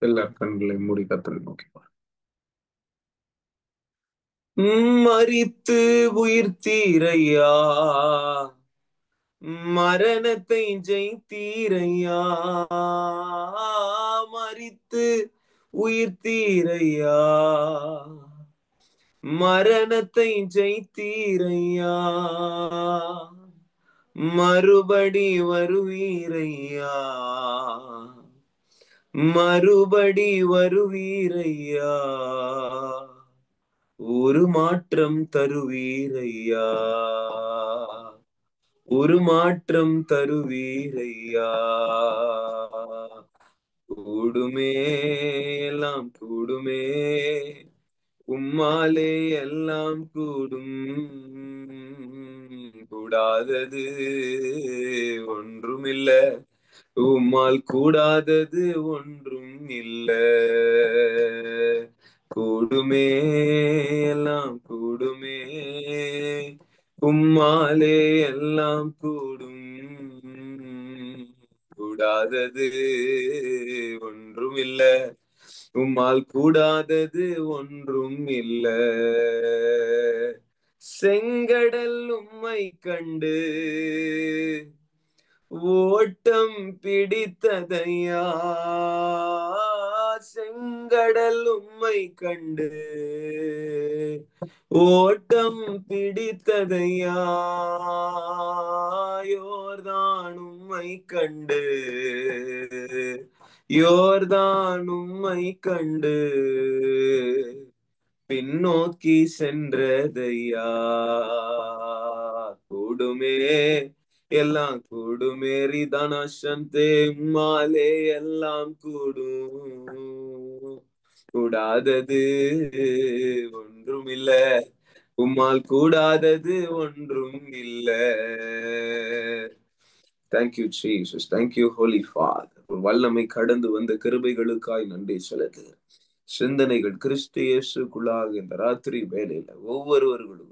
எல்லார் கண்களை மூடி கர்த்தரை நோக்கி பாருங்க. மரித்து உயிர்த்தீரையா, மரணத்தை ஜெயித்தீரையா, மரித்து உயிர்த்தீரையா, மரணத்தை ஜெயித்தீரையா, மறுபடி வருவீரையா, மறுபடி வருவீரையா, ஒரு மாற்றம் தருவீரையா, ஒரு மாற்றம் தருவீரையா. கூடுமே, எல்லாம் கூடுமே, உம்மாலே எல்லாம் கூடும், கூடாதது ஒன்றுமில்ல, உம்மால் கூடாதது ஒன்றும் இல்ல. கூடுமே, எல்லாம் கூடுமே, உம்மாலே எல்லாம் கூடும், கூடாதது ஒன்றும் இல்ல, உம்மால் கூடாதது ஒன்றும் இல்ல. செங்கடல் உம்மை கண்டு ஓட்டம் பிடித்ததையா, செங்கடல் உம்மை கண்டு ஓட்டம் பிடித்ததையா, யோர்தான் உம்மை கண்டு, யோர்தான் உம்மை கண்டு பின்னோக்கி சென்றதையா. கூடுமே, எல்லாம் கூடுமே, ரிதனசந்தே, உம்மாலே எல்லாம் கூடும், கூடாதது ஒன்றும் இல்ல, உம்மால் கூடாதது ஒன்றும் இல்ல. Thank you Jesus, thank you holy father. வல்லமை கடந்து வந்த கிருபைகளுக்காய் நன்றி செலுத்துகிறேன். சிந்தனைகள் கிறிஸ்து இயேசுக்குள்ளாக இந்த ராத்திரி வேளையில ஒவ்வொருவர்களுடைய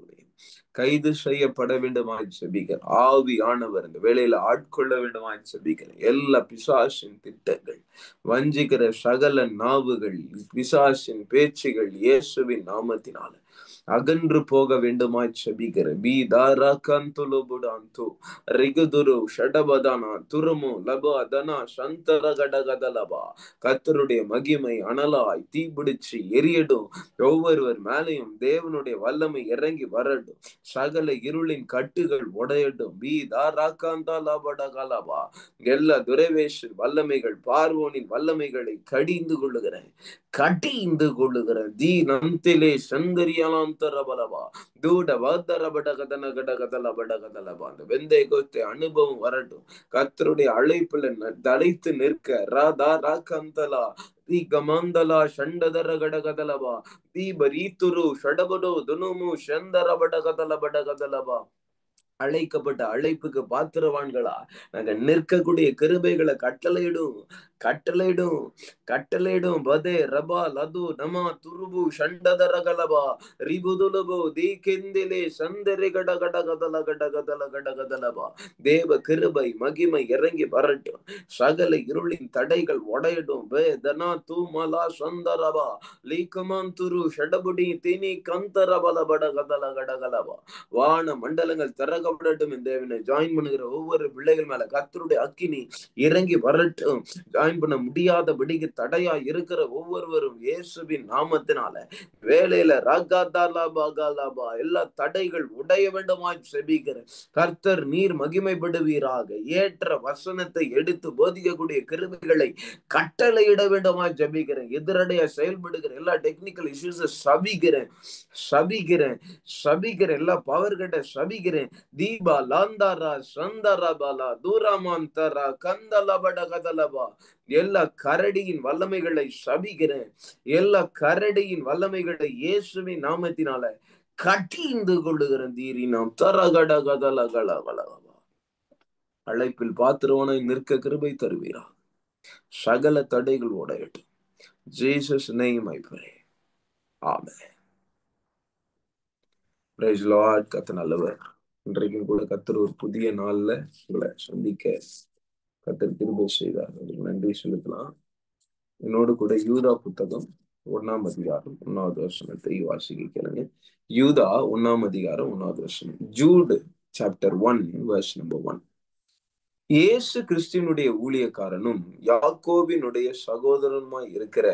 கைது செய்யப்பட வேண்டுமாய் செபிக்கிறேன். ஆவியானவர் இந்த வேளையில ஆட்கொள்ள வேண்டுமாய் செபிக்கிறேன். எல்லா பிசாசின் திட்டங்கள், வஞ்சிக்கிற சகல நாவுகள், பிசாசின் பேச்சுகள் இயேசுவின் நாமத்தினால அகன்று போக வேண்டுமாய் செபிக்கிறேன். பீதாரா கந்துலுபுடாந்து ரிகுதுரு ஷடபதானா துருமு லபதனா சந்தர கடகதலபா. கர்த்தருடைய மகிமை அனலாய் தீபிடிச்சு எரியடும். ஒவ்வொருவர் மேலையும் தேவனுடைய வல்லமை இறங்கி வரட்டும். சகல இருளின் கட்டுகள் உடையட்டும். எல்லா துரைவேஷன் வல்லமைகள், பார்வோனின் வல்லமைகளை கடிந்து கொள்ளுகிறேன், கடிந்து கொள்ளுகிறேன். தீ நந்திலே சந்தரியாலாந்தரபலவா தூட வாதரபடகதன கடகதலபடகதலபா. அந்த வெந்தை கோத்தை அனுபவம் வரட்டும். கர்த்தருடைய அழைப்புல தடைத்து நிற்க ராதா ராகந்தலா கமந்தலா ஷண்டதர கடகதலபா தீபரீத்துரு ஷடபடோ துனுமு சந்தர படகதல படகதலபா. அழைக்கப்பட்ட அழைப்புக்கு பாத்திரவான்களா நாங்க நிற்கக்கூடிய கிருபைகளை கட்டளையிடும், கட்டளையிடும், கட்டளையிடும். பதே ரபா லது நமா துருபு ஷண்டதரகலபா ரிபுதுலபோ தீகிந்திலே சந்தரி கடகடகதல கடகதல கடகதலபா. தேவ கிருபை மகிமை இறங்கி வரட்டும். சகல இருளின் தடைகள் உடையட்டும். வேதனா தூமலா சந்தரபா லீகமான் துரு ஷடபுடி தினி கந்தரபல படகதல கடகலபா. வான மண்டலங்கள் திறக்கப்படட்டும். இந்த ஜாயின் பண்ணுகிற ஒவ்வொரு பிள்ளைகள் மேல கர்த்தருடைய அக்கினி இறங்கி வரட்டும். ஜாயின் பண்ண முடியாதபடிக்கு தடையா இருக்கிற ஒவ்வொருவரும் இயேசுவின் நாமத்தினால வேலையில ரகாதாலாபா எல்லா தடைகள் உடைய வேண்டுமாய் செபிக்கிறேன். கர்த்தர் நீர் மகிமைப்படுவீராக. ஏற்ற வசனத்தை எடுத்து போதிக்கக்கூடிய கிருபைகளை கட்டளையிட வேண்டுமாய் ஜெபிக்கிறேன். எதிரடையா செயல்படுகிற எல்லா டெக்னிக்கல் இஷ்யூஸை சபிக்கிறேன், சபிக்கிறேன், சபிக்கிறேன். எல்லா பவர் கிட்ட சபிக்கிறேன். தீபா லாந்தாரா சந்தரபாலா தூரமாந்தரா கந்தலபட கதலபா. எல்லா கரடியின் வல்லமைகளை சபிக்கிறேன். எல்லா கரடியின் வல்லமைகளை இயேசுவின் நாமத்தினால கட்டிந்து கொள்ளுகிறேன். தீரி நாம் தரகட கதலகளவளவா. அழைப்பில் பாத்திரவனாய் நிற்க கிருபை தருவீரா. சகல தடைகள் உடையட்டும். Jesus name I pray. Amen. Praise Lord. கர்த்தர் நல்லவர். இன்றைக்கும் கூட கர்த்தர் ஒரு புதிய நாள்ல உங்களை சந்திக்க கர்த்தர் கிருபை செய்தார். நன்றி செலுத்தலாம். என்னோடு கூட யூதா புத்தகம் 1ஆம் அதிகாரம் 1வது வசனத்தை வாசிக்க கேளுங்க. யூதா 1ஆம் அதிகாரம் 1வது வசனம். Jude chapter 1 verse number 1. இயேசு கிறிஸ்துவினுடைய ஊழியக்காரனும் யாக்கோபினுடைய சகோதரனுமாய் இருக்கிற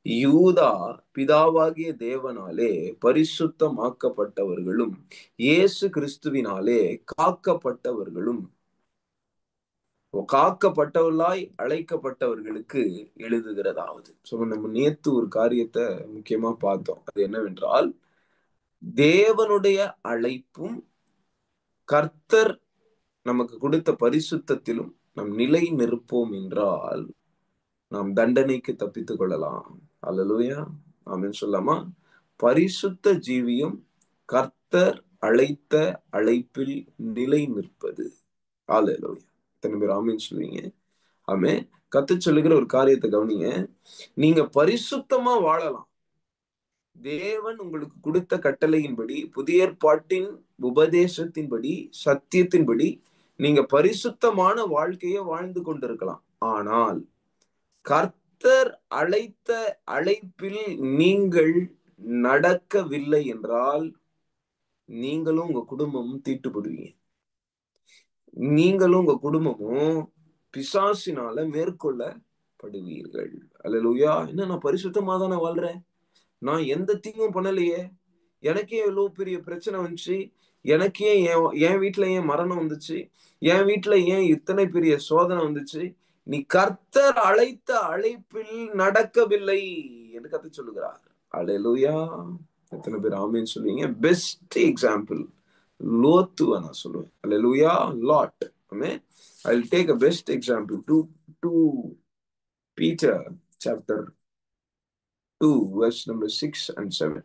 யூதா பிதாவாகிய தேவனாலே பரிசுத்தமாக்கப்பட்டவர்களும் இயேசு கிறிஸ்துவினாலே காக்கப்பட்டவர்களும் காக்கப்பட்டவர்களாய் அழைக்கப்பட்டவர்களுக்கு எழுதுகிறதாவது. நம்ம நேத்து ஒரு காரியத்தை முக்கியமா பார்த்தோம். அது என்னவென்றால், தேவனுடைய அழைப்பும் கர்த்தர் நமக்கு கொடுத்த பரிசுத்தத்திலும் நாம் நிலை நிற்போம் என்றால் நாம் தண்டனைக்கு தப்பித்துக் கொள்ளலாம். அல்லேலூயா, ஆமென் சொல்லாமா? பரிசுத்த ஜீவியம் கர்த்தர் அழைத்த அழைப்பில் நிலை நிற்பது. அல்லேலூயா. எத்தனை பேர் ஆமென் சொல்லுவீங்க? ஆமென். கர்த்தர் சொல்லுகிற ஒரு காரியத்தை கவனிங்க. நீங்க பரிசுத்தமா வாழலாம். தேவன் உங்களுக்கு கொடுத்த கட்டளையின்படி, புதிய ஏற்பாட்டின் உபதேசத்தின்படி, சத்தியத்தின்படி நீங்க பரிசுத்தமான வாழ்க்கையை வாழ்ந்து கொண்டிருக்கலாம். ஆனால் கர்த்தர் அழைத்த அழைப்பில் நீங்கள் நடக்கவில்லை என்றால் நீங்களும் உங்க குடும்பமும் தீட்டுப்படுவீங்க. நீங்களும் உங்க குடும்பமும் பிசாசினால மேற்கொள்ளப்படுவீர்கள். அல்லேலூயா. என்ன, நான் பரிசுத்தமா தானே வாழ்றேன், நான் எந்த தீங்கும் பண்ணலையே, எனக்கே எவ்வளவு பெரிய பிரச்சனை வந்துச்சு, எனக்கே என் வீட்டுல ஏன் மரணம் வந்துச்சு, என் வீட்டுல ஏன் இத்தனை பெரிய சோதனை வந்துச்சு, நீ கர்த்தர் அழைத்த அழைப்பில் நடக்கவில்லை என்று கர்த்தர் சொல்லுகிறார். அல்லேலூயா. எத்தனை பேர் ஆமென் சொல்லுவீங்க? பெஸ்ட் எக்ஸாம்பிள் லோத்துவ நான் சொல்லுவேன். அல்லேலூயா. Lot. Amen. I'll take a best example. 2 Peter chapter 2 verse number 6 and 7.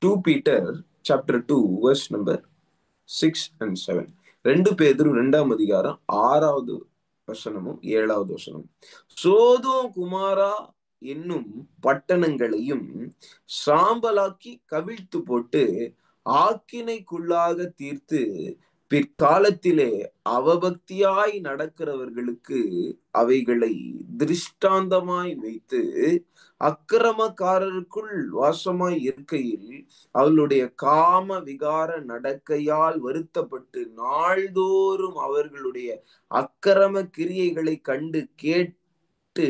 2 Peter chapter 2 verse number 6 and 7. 2 பேதுரு 2ஆம் அதிகாரம் 6வது வசனமும் 7வது வசனமும். சோதோம் குமாரா என்னும் பட்டணங்களையும் சாம்பலாக்கி கவிழ்த்து போட்டு ஆக்கினைக்குள்ளாக தீர்த்து பிற்காலத்திலே அவபக்தியாய் நடக்கிறவர்களுக்கு அவைகளை திருஷ்டாந்தமாய் வைத்து அக்கிரமக்காரருக்குள் வாசமாய் இருக்கையில் அவளுடைய காம விகார நடக்கையால் வருத்தப்பட்டு நாள்தோறும் அவர்களுடைய அக்கிரம கிரியைகளை கண்டு கேட்டு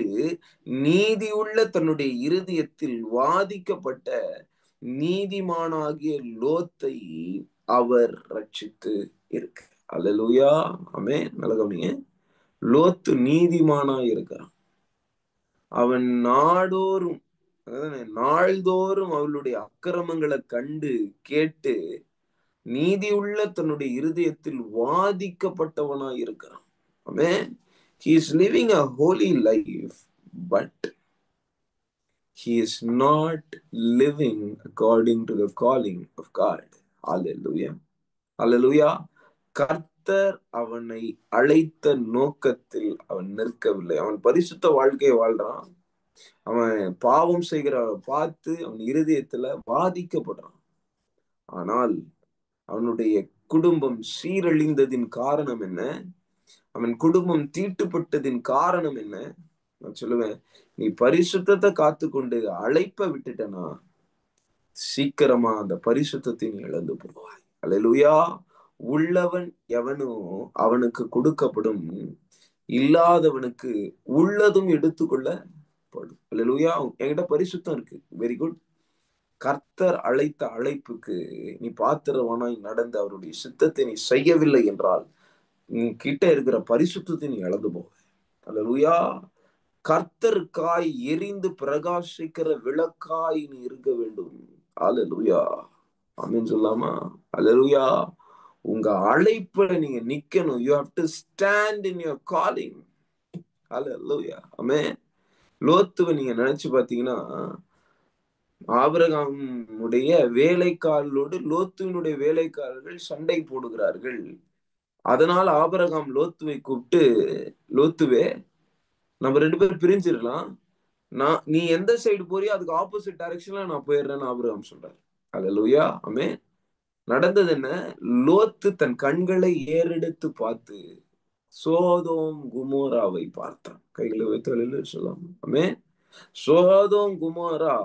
நீதியுள்ள தன்னுடைய இருதயத்தில் வாதிக்கப்பட்ட நீதிமானாகிய லோத்தை அவர் ரட்சித்து இருக்கு. அல்லேலூயா. ஆமென். நல்ல கவனிங்க. லோத்து நீதிமானாய் இருக்கிறான். அவன் நாள்தோறும் அவளுடைய அக்கிரமங்களை கண்டு கேட்டு நீதியுள்ள தன்னுடைய இருதயத்தில் வாதிக்கப்பட்டவனாய் இருக்கிறான். ஆமென். He is living a holy life, but he is not living according to the calling of God. Hallelujah. Hallelujah. கர்த்தர் அவனை அழைத்த நோக்கத்தில் அவன் நிற்கவில்லை. அவன் பரிசுத்த வாழ்க்கையை வாழ்றான். அவன் பாவம் செய்கிற பார்த்து அவன் இருதயத்துல பாதிக்கப்படுறான். ஆனால் அவனுடைய குடும்பம் சீரழிந்ததின் காரணம் என்ன? அவன் குடும்பம் தீட்டுப்பட்டதின் காரணம் என்ன? நான் சொல்லுவேன், நீ பரிசுத்தத்தை காத்துக்கொண்டு அழைப்ப விட்டுட்டனா சீக்கிரமா அந்த பரிசுத்தத்தை நீ இழந்து போவாய். அல்லேலூயா. உள்ளவன் எவனோ அவனுக்கு கொடுக்கப்படும், இல்லாதவனுக்கு உள்ளதும் எடுத்துக்கொள்ளப்படும். அல்லேலூயா. என்கிட்ட பரிசுத்தம் இருக்கு, வெரி குட். கர்த்தர் அழைத்த அழைப்புக்கு நீ பாத்திரவானாய் நடந்து அவருடைய சித்தத்தை நீ செய்யவில்லை என்றால் நீ கிட்ட இருக்கிற பரிசுத்தத்தை நீ இழந்து போவ. அல்லேலூயா. கர்த்தருக்காய் எரிந்து பிரகாசிக்கிற விளக்காய் நீ இருக்க வேண்டும். அல்லேலூயா. ஆமென் சொல்லாமா? அல்லேலூயா. உங்க அழைப்புல நீங்க நிக்கணும். You have to stand in your calling. அல்லேலூயா. ஆமென். லோத்துவை நீங்க நினைச்சு பாத்தீங்கன்னா, ஆபிரகாமுடைய வேலைக்காரர்களோடு லோத்துவினுடைய வேலைக்காரர்கள் சண்டை போடுகிறார்கள். அதனால ஆபிரகாம் லோத்துவை கூப்பிட்டு, லோத்துவே, நம்ம 2 பேரும் பிரிஞ்சிடலாம், நீ எந்த சைடு போறியோ அதுக்கு ஆப்போசிட் டைரக்ஷன்ல நான் போயிடுறேன்னு ஆபிரகாம் சொல்றாரு. அல்லேலூயா. ஆமென். நடந்தது என்ன? லோத்து தன் கண்களை ஏறெடுத்து பார்த்து சோதோம் குமோராவை பார்த்தான். கைகளை வைத்து சொல்லலாம். ஆமென். சோதோம் குமாரா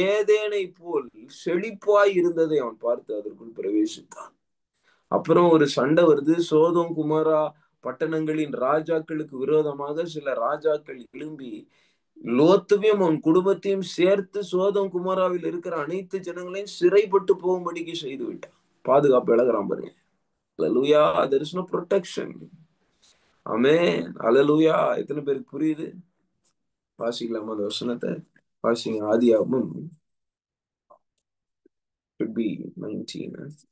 ஏதேனை போல் செழிப்பாய் இருந்ததை அவன் பார்த்து அதற்குள் பிரவேசித்தான். அப்புறம் ஒரு சண்டை வருது. சோதோம் குமாரா பட்டணங்களின் ராஜாக்களுக்கு விரோதமாக சில ராஜாக்கள் எழும்பி லோத்துவையும் அவன் குடும்பத்தையும் சேர்த்து சோதோம் குமாராவில் இருக்கிற அனைத்து ஜனங்களையும் சிறைப்பட்டு போகும்படிக்கு செய்து விட்டான். பாதுகாப்பு இழக்கிறான் பாருங்க. அல்லேலூயா, there is no protection. ஆமென், அல்லேலூயா. எத்தனை பேருக்கு புரியுது? வாசிக்கலாமா அந்த வசனத்தை? வாசிங்க. ஆதியாகமம் should be 19.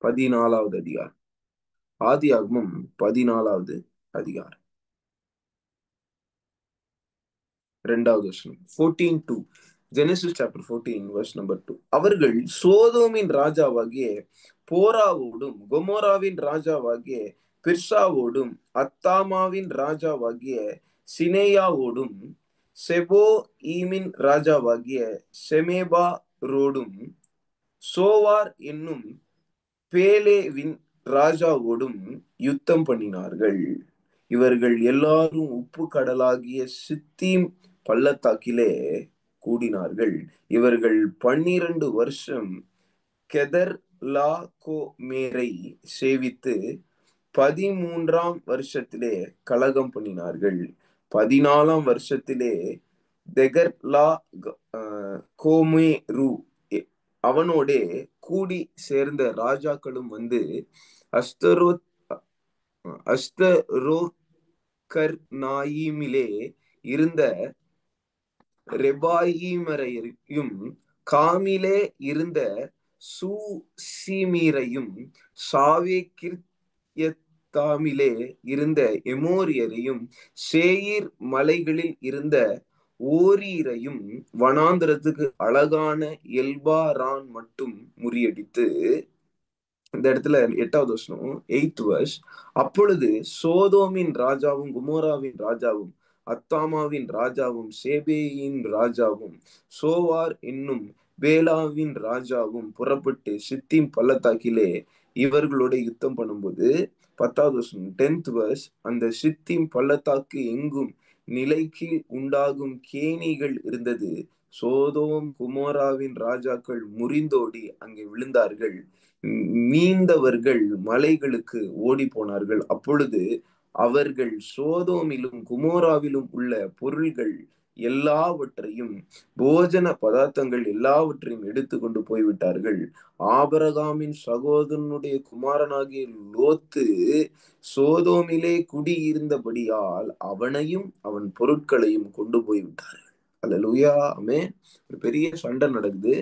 14வது அதிகாரம். ஆதியாகமம் 14வது அதிகாரம் 2வது வசனம். 14:2. Genesis chapter 14 verse number 2. அவர்கள் சோதோமின் ராஜாவாகிய போராவோடும் கொமோராவின் ராஜாவாகிய பிர்சாவோடும் அத்தாமாவின் ராஜாவாகிய சினேயாவோடும் செபோ ஈமின் ராஜாவாகிய செமேபா ரோடும் சோவார் என்னும் பேலேவின் ராஜாவோடும் யுத்தம் பண்ணினார்கள். இவர்கள் எல்லாரும் உப்பு கடலாகிய சித்தீம் பள்ளத்தாக்கிலே கூடினார்கள். இவர்கள் 12 வருஷம் கெதர் லாகோமேரை சேவித்து 13ஆம் வருஷத்திலே கலகம் பண்ணினார்கள். 14ஆம் வருஷத்திலே தெகர்லா கோமேரு அவனோடே கூடி சேர்ந்த ராஜாக்களும் வந்து அஸ்தரோகர்நாயிமிலே இருந்த ரெபாயிமரையும் காமிலே இருந்த சூசிமீரையும் சாவேகிர்யத்தாமிலே இருந்த எமோரியரையும் சேயீர் மலைகளில் இருந்த ஓரீரையும் வனாந்திரத்துக்கு அழகான எல்பாரான் மட்டும் முறியடித்து. இந்த இடத்துல 8வது வசனம் 8th verse. அப்பொழுது சோதோமின் ராஜாவும் குமோராவின் ராஜாவும் அத்தாமாவின் ராஜாவும் சேபேயின் ராஜாவும் சோவார் என்னும் பேலாவின் ராஜாவும் புறப்பட்டு சித்தீம் பள்ளத்தாக்கிலே இவர்களோட யுத்தம் பண்ணும்போது 10வது வசனம் 10th verse. அந்த சித்தீம் பள்ளத்தாக்கு எங்கும் நிலைக்கு உண்டாகும் கேணிகள் இருந்தது. சோதோம் குமோராவின் ராஜாக்கள் முறிந்தோடி அங்கே விழுந்தார்கள். மீந்தவர்கள் மலைகளுக்கு ஓடி போனார்கள். அப்பொழுது அவர்கள் சோதோமிலும் குமோராவிலும் உள்ள பொருள்கள் எல்லாவற்றையும் போஜன பதார்த்தங்கள் எல்லாவற்றையும் எடுத்து கொண்டு போய்விட்டார்கள். ஆபிரகாமின் சகோதரனுடைய குமாரனாகிய லோத்து சோதோமிலே குடியிருந்தபடியால் அவனையும் அவன் பொருட்களையும் கொண்டு போய்விட்டார்கள். அல்லேலூயா, ஆமென். ஒரு பெரிய சண்டை நடக்குது.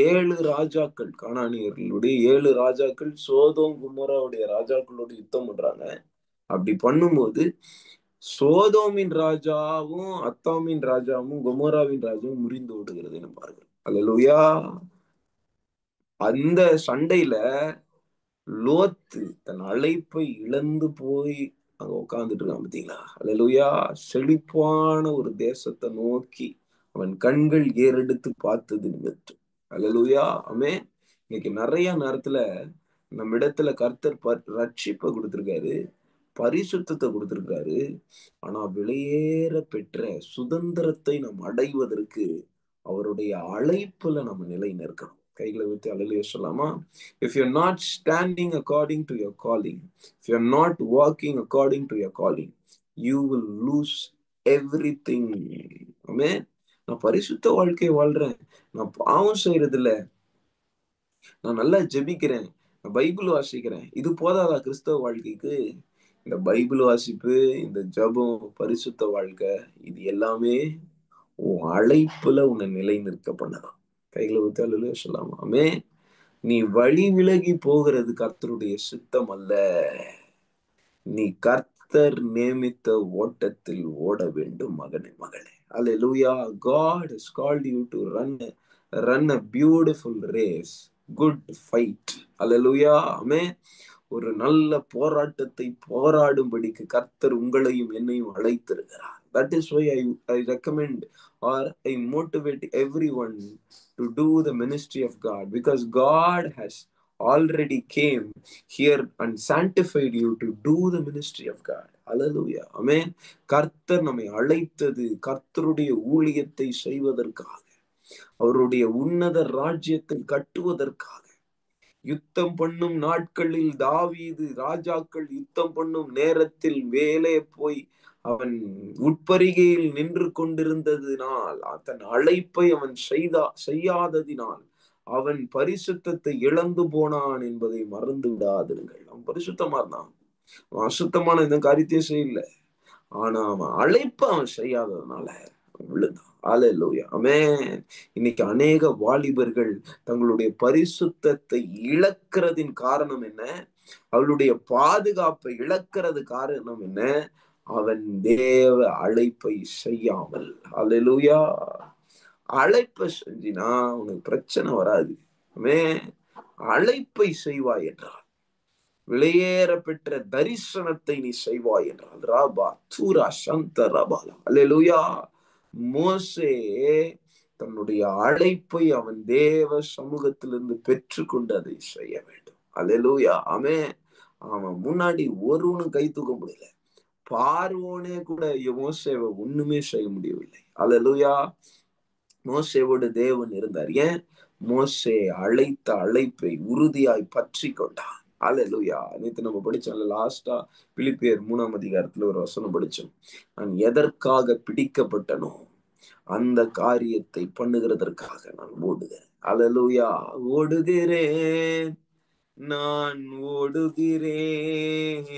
7 ராஜாக்கள், கானானியர்களுடைய 7 ராஜாக்கள் சோதோம் குமோராவுடைய ராஜாக்களோடு யுத்தம் பண்றாங்க. அப்படி பண்ணும்போது சோதோமின் ராஜாவும் அத்தாமின் ராஜாவும் கொமோராவின் ராஜாவும் முறிந்து ஓடுகிறது பாருங்க. அல்லேலூயா. அந்த சண்டையில லோத்து தன் அழைப்பை இழந்து போய் அங்க உட்கார்ந்துட்டு இருக்கான் பாத்தீங்களா? அல்லேலூயா. செழிப்பான ஒரு தேசத்தை நோக்கி அவன் கண்கள் ஏறெடுத்து பார்த்தது நிமித்தம். அல்லேலூயா, ஆமென். இன்னைக்கு நிறைய நேரத்துல நம்ம இடத்துல கர்த்தர் ரட்சிப்பை கொடுத்திருக்காரு, பரிசுத்தத்தை கொடுத்திருக்காரு. ஆனா விலையேற பெற்ற சுதந்திரத்தை நாம் அடைவதற்கு அவருடைய அழைப்புல நம்ம நிலை நிற்கணும். கைகளை வைத்து அல்லேலூயா சொல்லலாமா? If you're not standing according to your calling, if you're not walking according to your calling, you will lose everything. ஆமென். நான் பரிசுத்த வாழ்க்கை வாழ்றேன், நான் பாவம் செய்யறது இல்ல, நான் நல்லா ஜெபிக்கிறேன், நான் பைபிள் வாசிக்கிறேன், இது போதாதா கிறிஸ்தவ வாழ்க்கைக்கு? இந்த பைபிள் வாசிப்பு, இந்த ஜெபம், பரிசுத்த வாழ்க்கை, இது எல்லாமே உன் அழைப்புல உன்னை நிலை நிற்க பண்ணலாம். கைகளை ஊத்தி அல்லேலூயா சொல்லலாமா? ஆமென். நீ வழி விலகி போகிறது கர்த்தருடைய சித்தம் அல்ல. நீ கர்த்தர் நியமித்த ஓட்டத்தில் ஓட வேண்டும் மகனே, மகளே. அல்லேலூயா. God has called you to run a beautiful race, good fight. அல்லேலூயா, ஆமென். ஒரு நல்ல போராட்டத்தை போராடும்படிக்கு கர்த்தர் உங்களையும் என்னையும் அழைத்திருக்கிறார். That is why I recommend or I motivate everyone to do the ministry of God, because God has already came here and sanctified you to do the ministry of God. Hallelujah. Amen. கர்த்தர் நம்மை அழைத்தது கர்த்தருடைய ஊழியத்தை செய்வதற்காக, அவருடைய உன்னத ராஜ்யத்தை கட்டுவதற்காக. யுத்தம் பண்ணும் நாட்களில் தாவீது ராஜாக்கள் யுத்தம் பண்ணும் நேரத்தில் வேலே போய் அவன் உட்பரிகையில் நின்று கொண்டிருந்ததினால், தன் அழைப்பை அவன் செய்யாததினால் அவன் பரிசுத்தத்தை இழந்து போனான் என்பதை மறந்து விடாதிருங்கள். அவன் பரிசுத்தமா இருந்தான், அவன் அசுத்தமான இந்த காரியத்தையும் செய்யல. ஆனா அவன் அழைப்ப அவன் செய்யாததுனால விழுந்தான். அல்லேலூயா. ஆமென். இன்னைக்கு அநேக வாலிபர்கள் தங்களுடைய பரிசுத்தத்தை இழக்கிறதின் காரணம் என்ன? அவளுடைய பாதுகாப்பை இழக்கிறது காரணம் என்ன? அவன் தேவ அழைப்பை செய்யாமல். அல்லேலூயா. அழைப்பை செஞ்சினா உனக்கு பிரச்சனை வராது. ஆமென். அழைப்பை செய்வாய் என்றால், விலையேற பெற்ற தரிசனத்தை நீ செய்வாய் என்றால், ராபா தூரா சந்த ரபாலா. அல்லேலூயா. மோசே தன்னுடைய அழைப்பை அவன் தேவ சமூகத்திலிருந்து பெற்றுக்கொண்டு அதை செய்ய வேண்டும். அல்லேலூயா. ஆமென். அவன் முன்னாடி ஒருவனும் கை தூக்க முடியல. பார்வோனே கூட மோசேவை ஒண்ணுமே செய்ய முடியவில்லை. அல்லேலூயா. மோசேவோடு தேவன் இருந்தார். ஏன்? மோசே அழைத்த அழைப்பை உறுதியாய் பற்றி கொண்டான். அல்லேலூயா. நேத்து நம்ம படிச்சோம்ல, லாஸ்டா பிலிப்பியர் 3ஆம் அதிகாரத்துல ஒரு வசனம் படிச்சோம். நான் எதற்காக பிடிக்கப்பட்டனோ அந்த காரியத்தை பண்ணுகிறதற்காக நான் ஓடுகிறேன். அல்லேலூயா. ஓடுகிறேன், நான் ஓடுகிறேன்,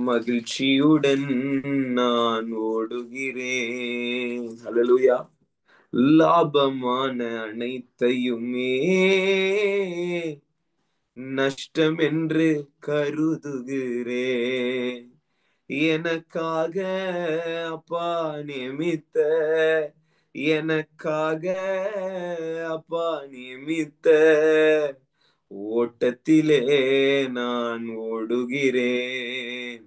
மகிழ்ச்சியுடன் நான் ஓடுகிறேன். அல்லேலூயா. லாபமான அனைத்தையுமே நஷ்டம் என்று கருதுகிறேன். எனக்காக அப்பா நியமித்த, எனக்காக அப்பா நியமித்த ஓட்டத்திலே நான் ஓடுகிறேன்,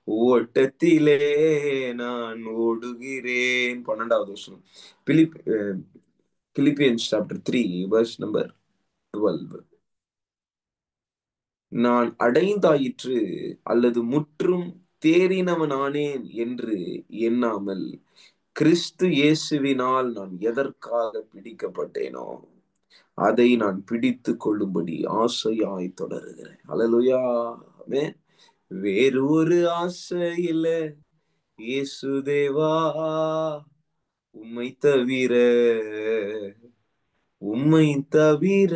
ஓட்டத்திலே நான் ஓடுகிறேன். 12வது வசனம், Philippians chapter 3 verse number 12. நான் அடைந்தாயிற்று அல்லது முற்றும் தேறினவனானேன் என்று எண்ணாமல், கிறிஸ்து இயேசுவினால் நான் எதற்காக பிடிக்கப்பட்டேனோ அதை நான் பிடித்து கொள்ளும்படி ஆசையாய் தொடருகிறேன். அல்லேலூயா. ஆமென். வேறு ஒரு ஆசை இல்ல இயேசு தேவா, உம்மை தவிர, உம்மை தவிர.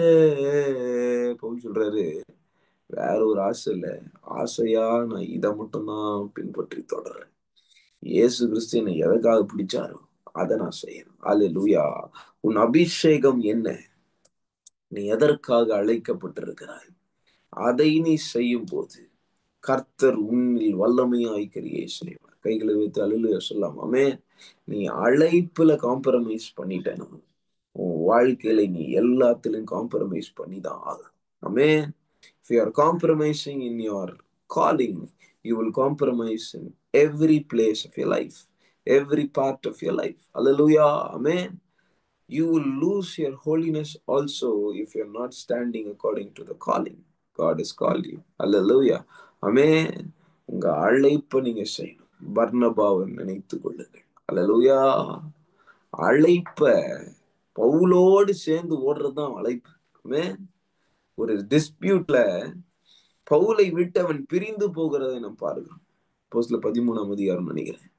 பவுல் சொல்றாரு, வேற ஒரு ஆசை இல்ல, ஆசையா நான் இதை மட்டும்தான் பின்பற்றி தொடர்றேன். இயேசு கிறிஸ்து என்னை எதற்காக பிடிச்சாரோ அதை நான் செய்யணும். அல்லேலூயா. உன் அபிஷேகம் என்ன? நீ எதற்காக அழைக்கப்பட்டிருக்கிறாய்? அதை நீ செய்யும் போது கர்த்தர் உன்னில் வல்லமையாய் கிரியை செய்வார். கைகளை வைத்து அல்லேலூயா சொல்லாமே. நீ அழைப்புல காம்ப்ரமைஸ் பண்ணிட்டேன், உன் வாழ்க்கையில நீ எல்லாத்திலும் காம்ப்ரமைஸ் பண்ணிதான் ஆகும். ஆமென். If you are compromising in your calling, you will compromise in every place of your life, every part of your life. Hallelujah. Amen. You will lose your holiness also if you're not standing according to the calling God has called you. Hallelujah. Amen. உங்க அழைப்பை நீங்க செய்யணும். பர்னபாவை நினைத்துக் கொள்ளுங்கள். அல்லேலூயா. அழைப்ப பவுலோடு சேர்ந்து ஓடுறதுதான் அழைப்பு. ஆமென். ஒரு டிஸ்பியூட்ல பவுலை விட்டு அவன் பிரிந்து போகிறதை நம்ம பாருகிறோம். அப்போஸ்தலர் 13ஆம் அதிகாரம் நினைக்கிறேன்.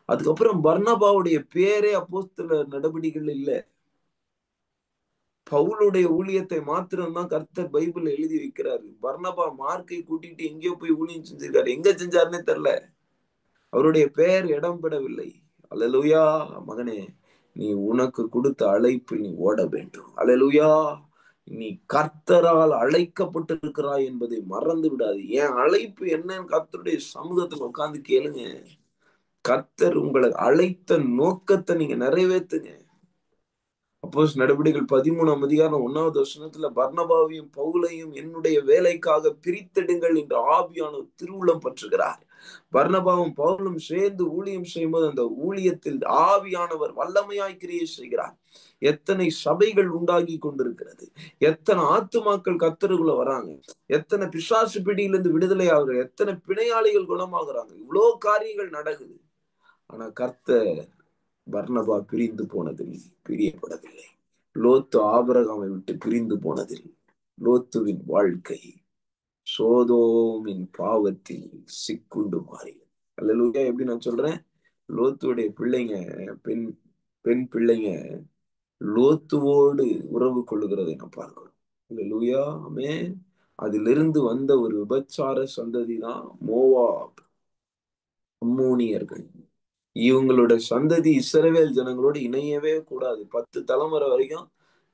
அதுக்கப்புறம் பர்னபாவுடைய பேரே அப்போஸ்தலர் நடவடிக்கைகள் இல்ல. பவுலுடைய ஊழியத்தை மாத்திரம்தான் கர்த்தர் பைபிள் எழுதி வைக்கிறாரு. பர்னபா மார்க்கை கூட்டிட்டு எங்கேயோ போய் ஊழியம் செஞ்சிருக்காரு. எங்க செஞ்சாருன்னே தெரியல. அவருடைய பெயர் இடம்பெறவில்லை. அல்லேலூயா. மகனே, நீ உனக்கு கொடுத்த அழைப்பில் நீ ஓட வேண்டும். அல்லேலூயா. நீ கர்த்தரால் அழைக்கப்பட்டிருக்கிறாய் என்பதை மறந்து விடாது. என் அழைப்பு என்னன்னு கர்த்தருடைய சமூகத்துல உட்கார்ந்து கேளுங்க. கர்த்தர் உங்களை அழைத்த நோக்கத்தை நீங்க நிறைவேற்றுங்க. அப்போஸ்தலர் நடவடிக்கைகள் 13ஆம் அதிகாரம் 1வது வசனத்துல, பர்னபாவையும் பவுலையும் என்னுடைய வேலைக்காக பிரித்தெடுங்கள் என்று ஆவியானவர் திருவுளம் பற்றுகிறார். பர்னபாவும் பவுலும் சேர்ந்து ஊழியம் செய்யும்போது அந்த ஊழியத்தில் ஆவியானவர் வல்லமையாய் கிரியை செய்கிறார். எத்தனை சபைகள் உண்டாகி கொண்டிருக்கிறது, எத்தனை ஆத்துமாக்கள் கர்த்தருக்குள்ள வராங்க, எத்தனை பிசாசு பிடியிலிருந்து விடுதலை ஆகுற, எத்தனை பிணையாளிகள் குணமாகுறாங்க. இவ்வளோ காரியங்கள் நடக்குது. ஆனா கர்த்தர் பர்னபா பிரிந்து போனதில் பிரியப்படவில்லை. லோத்து ஆபிரகாமை விட்டு பிரிந்து போனதில் லோத்துவின் வாழ்க்கை சோதோமின் பாவத்தில் சிக்குண்டு மாறியது. அல்லேலூயா. எப்படி நான் சொல்றேன், லோத்துடைய பிள்ளைங்க, பெண் பெண் பிள்ளைங்க லோத்துவோடு உறவு கொள்ளுகிறதை நான் பார்க்கிறோம். அல்லேலூயா. ஆமென். அதிலிருந்து வந்த ஒரு விபச்சார சந்ததி தான் மோவாப், அம்மோனியர்கள். இவங்களோட சந்ததி இஸ்ரவேல் ஜனங்களோடு இணையவே கூடாது. 10 தலைமுறை வரைக்கும்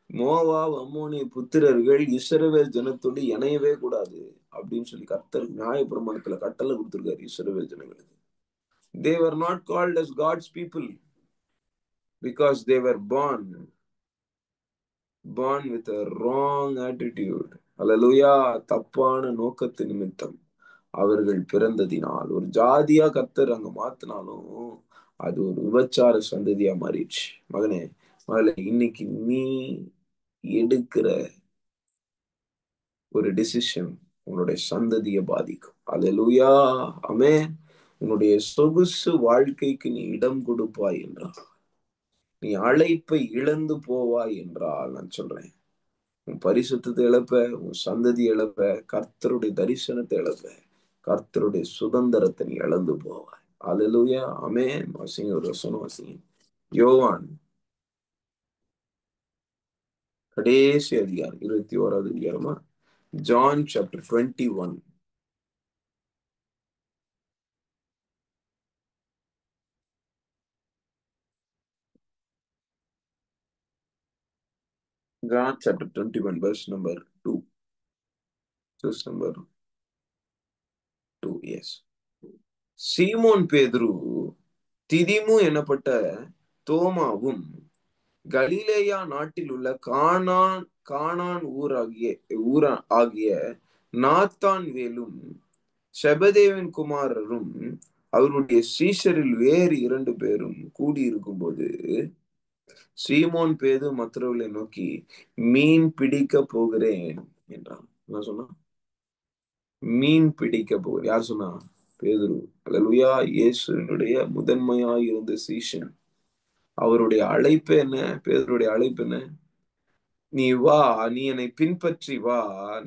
மோவாப், அம்மோனிய புத்திரர்கள் இஸ்ரவேல் ஜனத்தோடு இணையவே கூடாது அப்படின்னு சொல்லி கர்த்தர் நியாயப்பிரமாணத்துல கட்டளை கொடுத்திருக்காரு இஸ்ரவேல் ஜனங்களுக்கு. They were not called as God's people because they were born with a wrong attitude. அல்லேலூயா. தப்பான நோக்கத்து நிமித்தம் அவர்கள் பிறந்ததினால் ஒரு ஜாதியா கர்த்தர் அங்க மாத்தினாலும் அது ஒரு விபச்சார சந்ததியா மாறிடுச்சு. மகனே, மகளே, இன்னைக்கு நீ எடுக்கிற ஒரு டிசிஷன் உன்னுடைய சந்ததியை பாதிக்கும். அல்லேலூயா. ஆமென். உன்னுடைய சொகுசு வாழ்க்கைக்கு நீ இடம் கொடுப்பாய் என்றால், நீ அழைப்பை இழந்து போவாய் என்றால், நான் சொல்றேன், உன் பரிசுத்தத்தை இழப்ப, உன் சந்ததி இழப்ப, கர்த்தருடைய தரிசனத்தை இழப்ப, கர்த்தருடைய சுதந்திரத்தை நீ இழந்து போவாய். அல்லேலூயா. ஆமென். வாசிங்க, ஒரு வசனம் வாசிங்க. யோவான் கடைசி அதிகாரம் 21வது அதிகாரமா, John chapter 21. John chapter 21 verse number 2. Verse number 2. Yes. சீமோன் பேதுரு, திதிமு எனப்பட்ட தோமாவும், கலிலேயா நாட்டில் உள்ள கானான் ஆகிய நாத்தான் வேலும், செபதேவின் குமாரரும் அவருடைய சீஷரில் வேறு 2 பேரும் கூடியிருக்கும் போது, சீமோன் பேது மற்றவர்களை நோக்கி, மீன் பிடிக்க போகிறேன் என்றான். என்ன சொன்னா? மீன் பிடிக்க போகிறேன். யார் சொன்னா? பேதுரு. அல்லேலூயா. இயேசுவினுடைய முதன்மையாய் இருந்த சீஷன். அவருடைய அழைப்பு என்ன? பேதுருடைய அழைப்பு என்ன? நீ வா, நீ என்னை பின்பற்றி வா,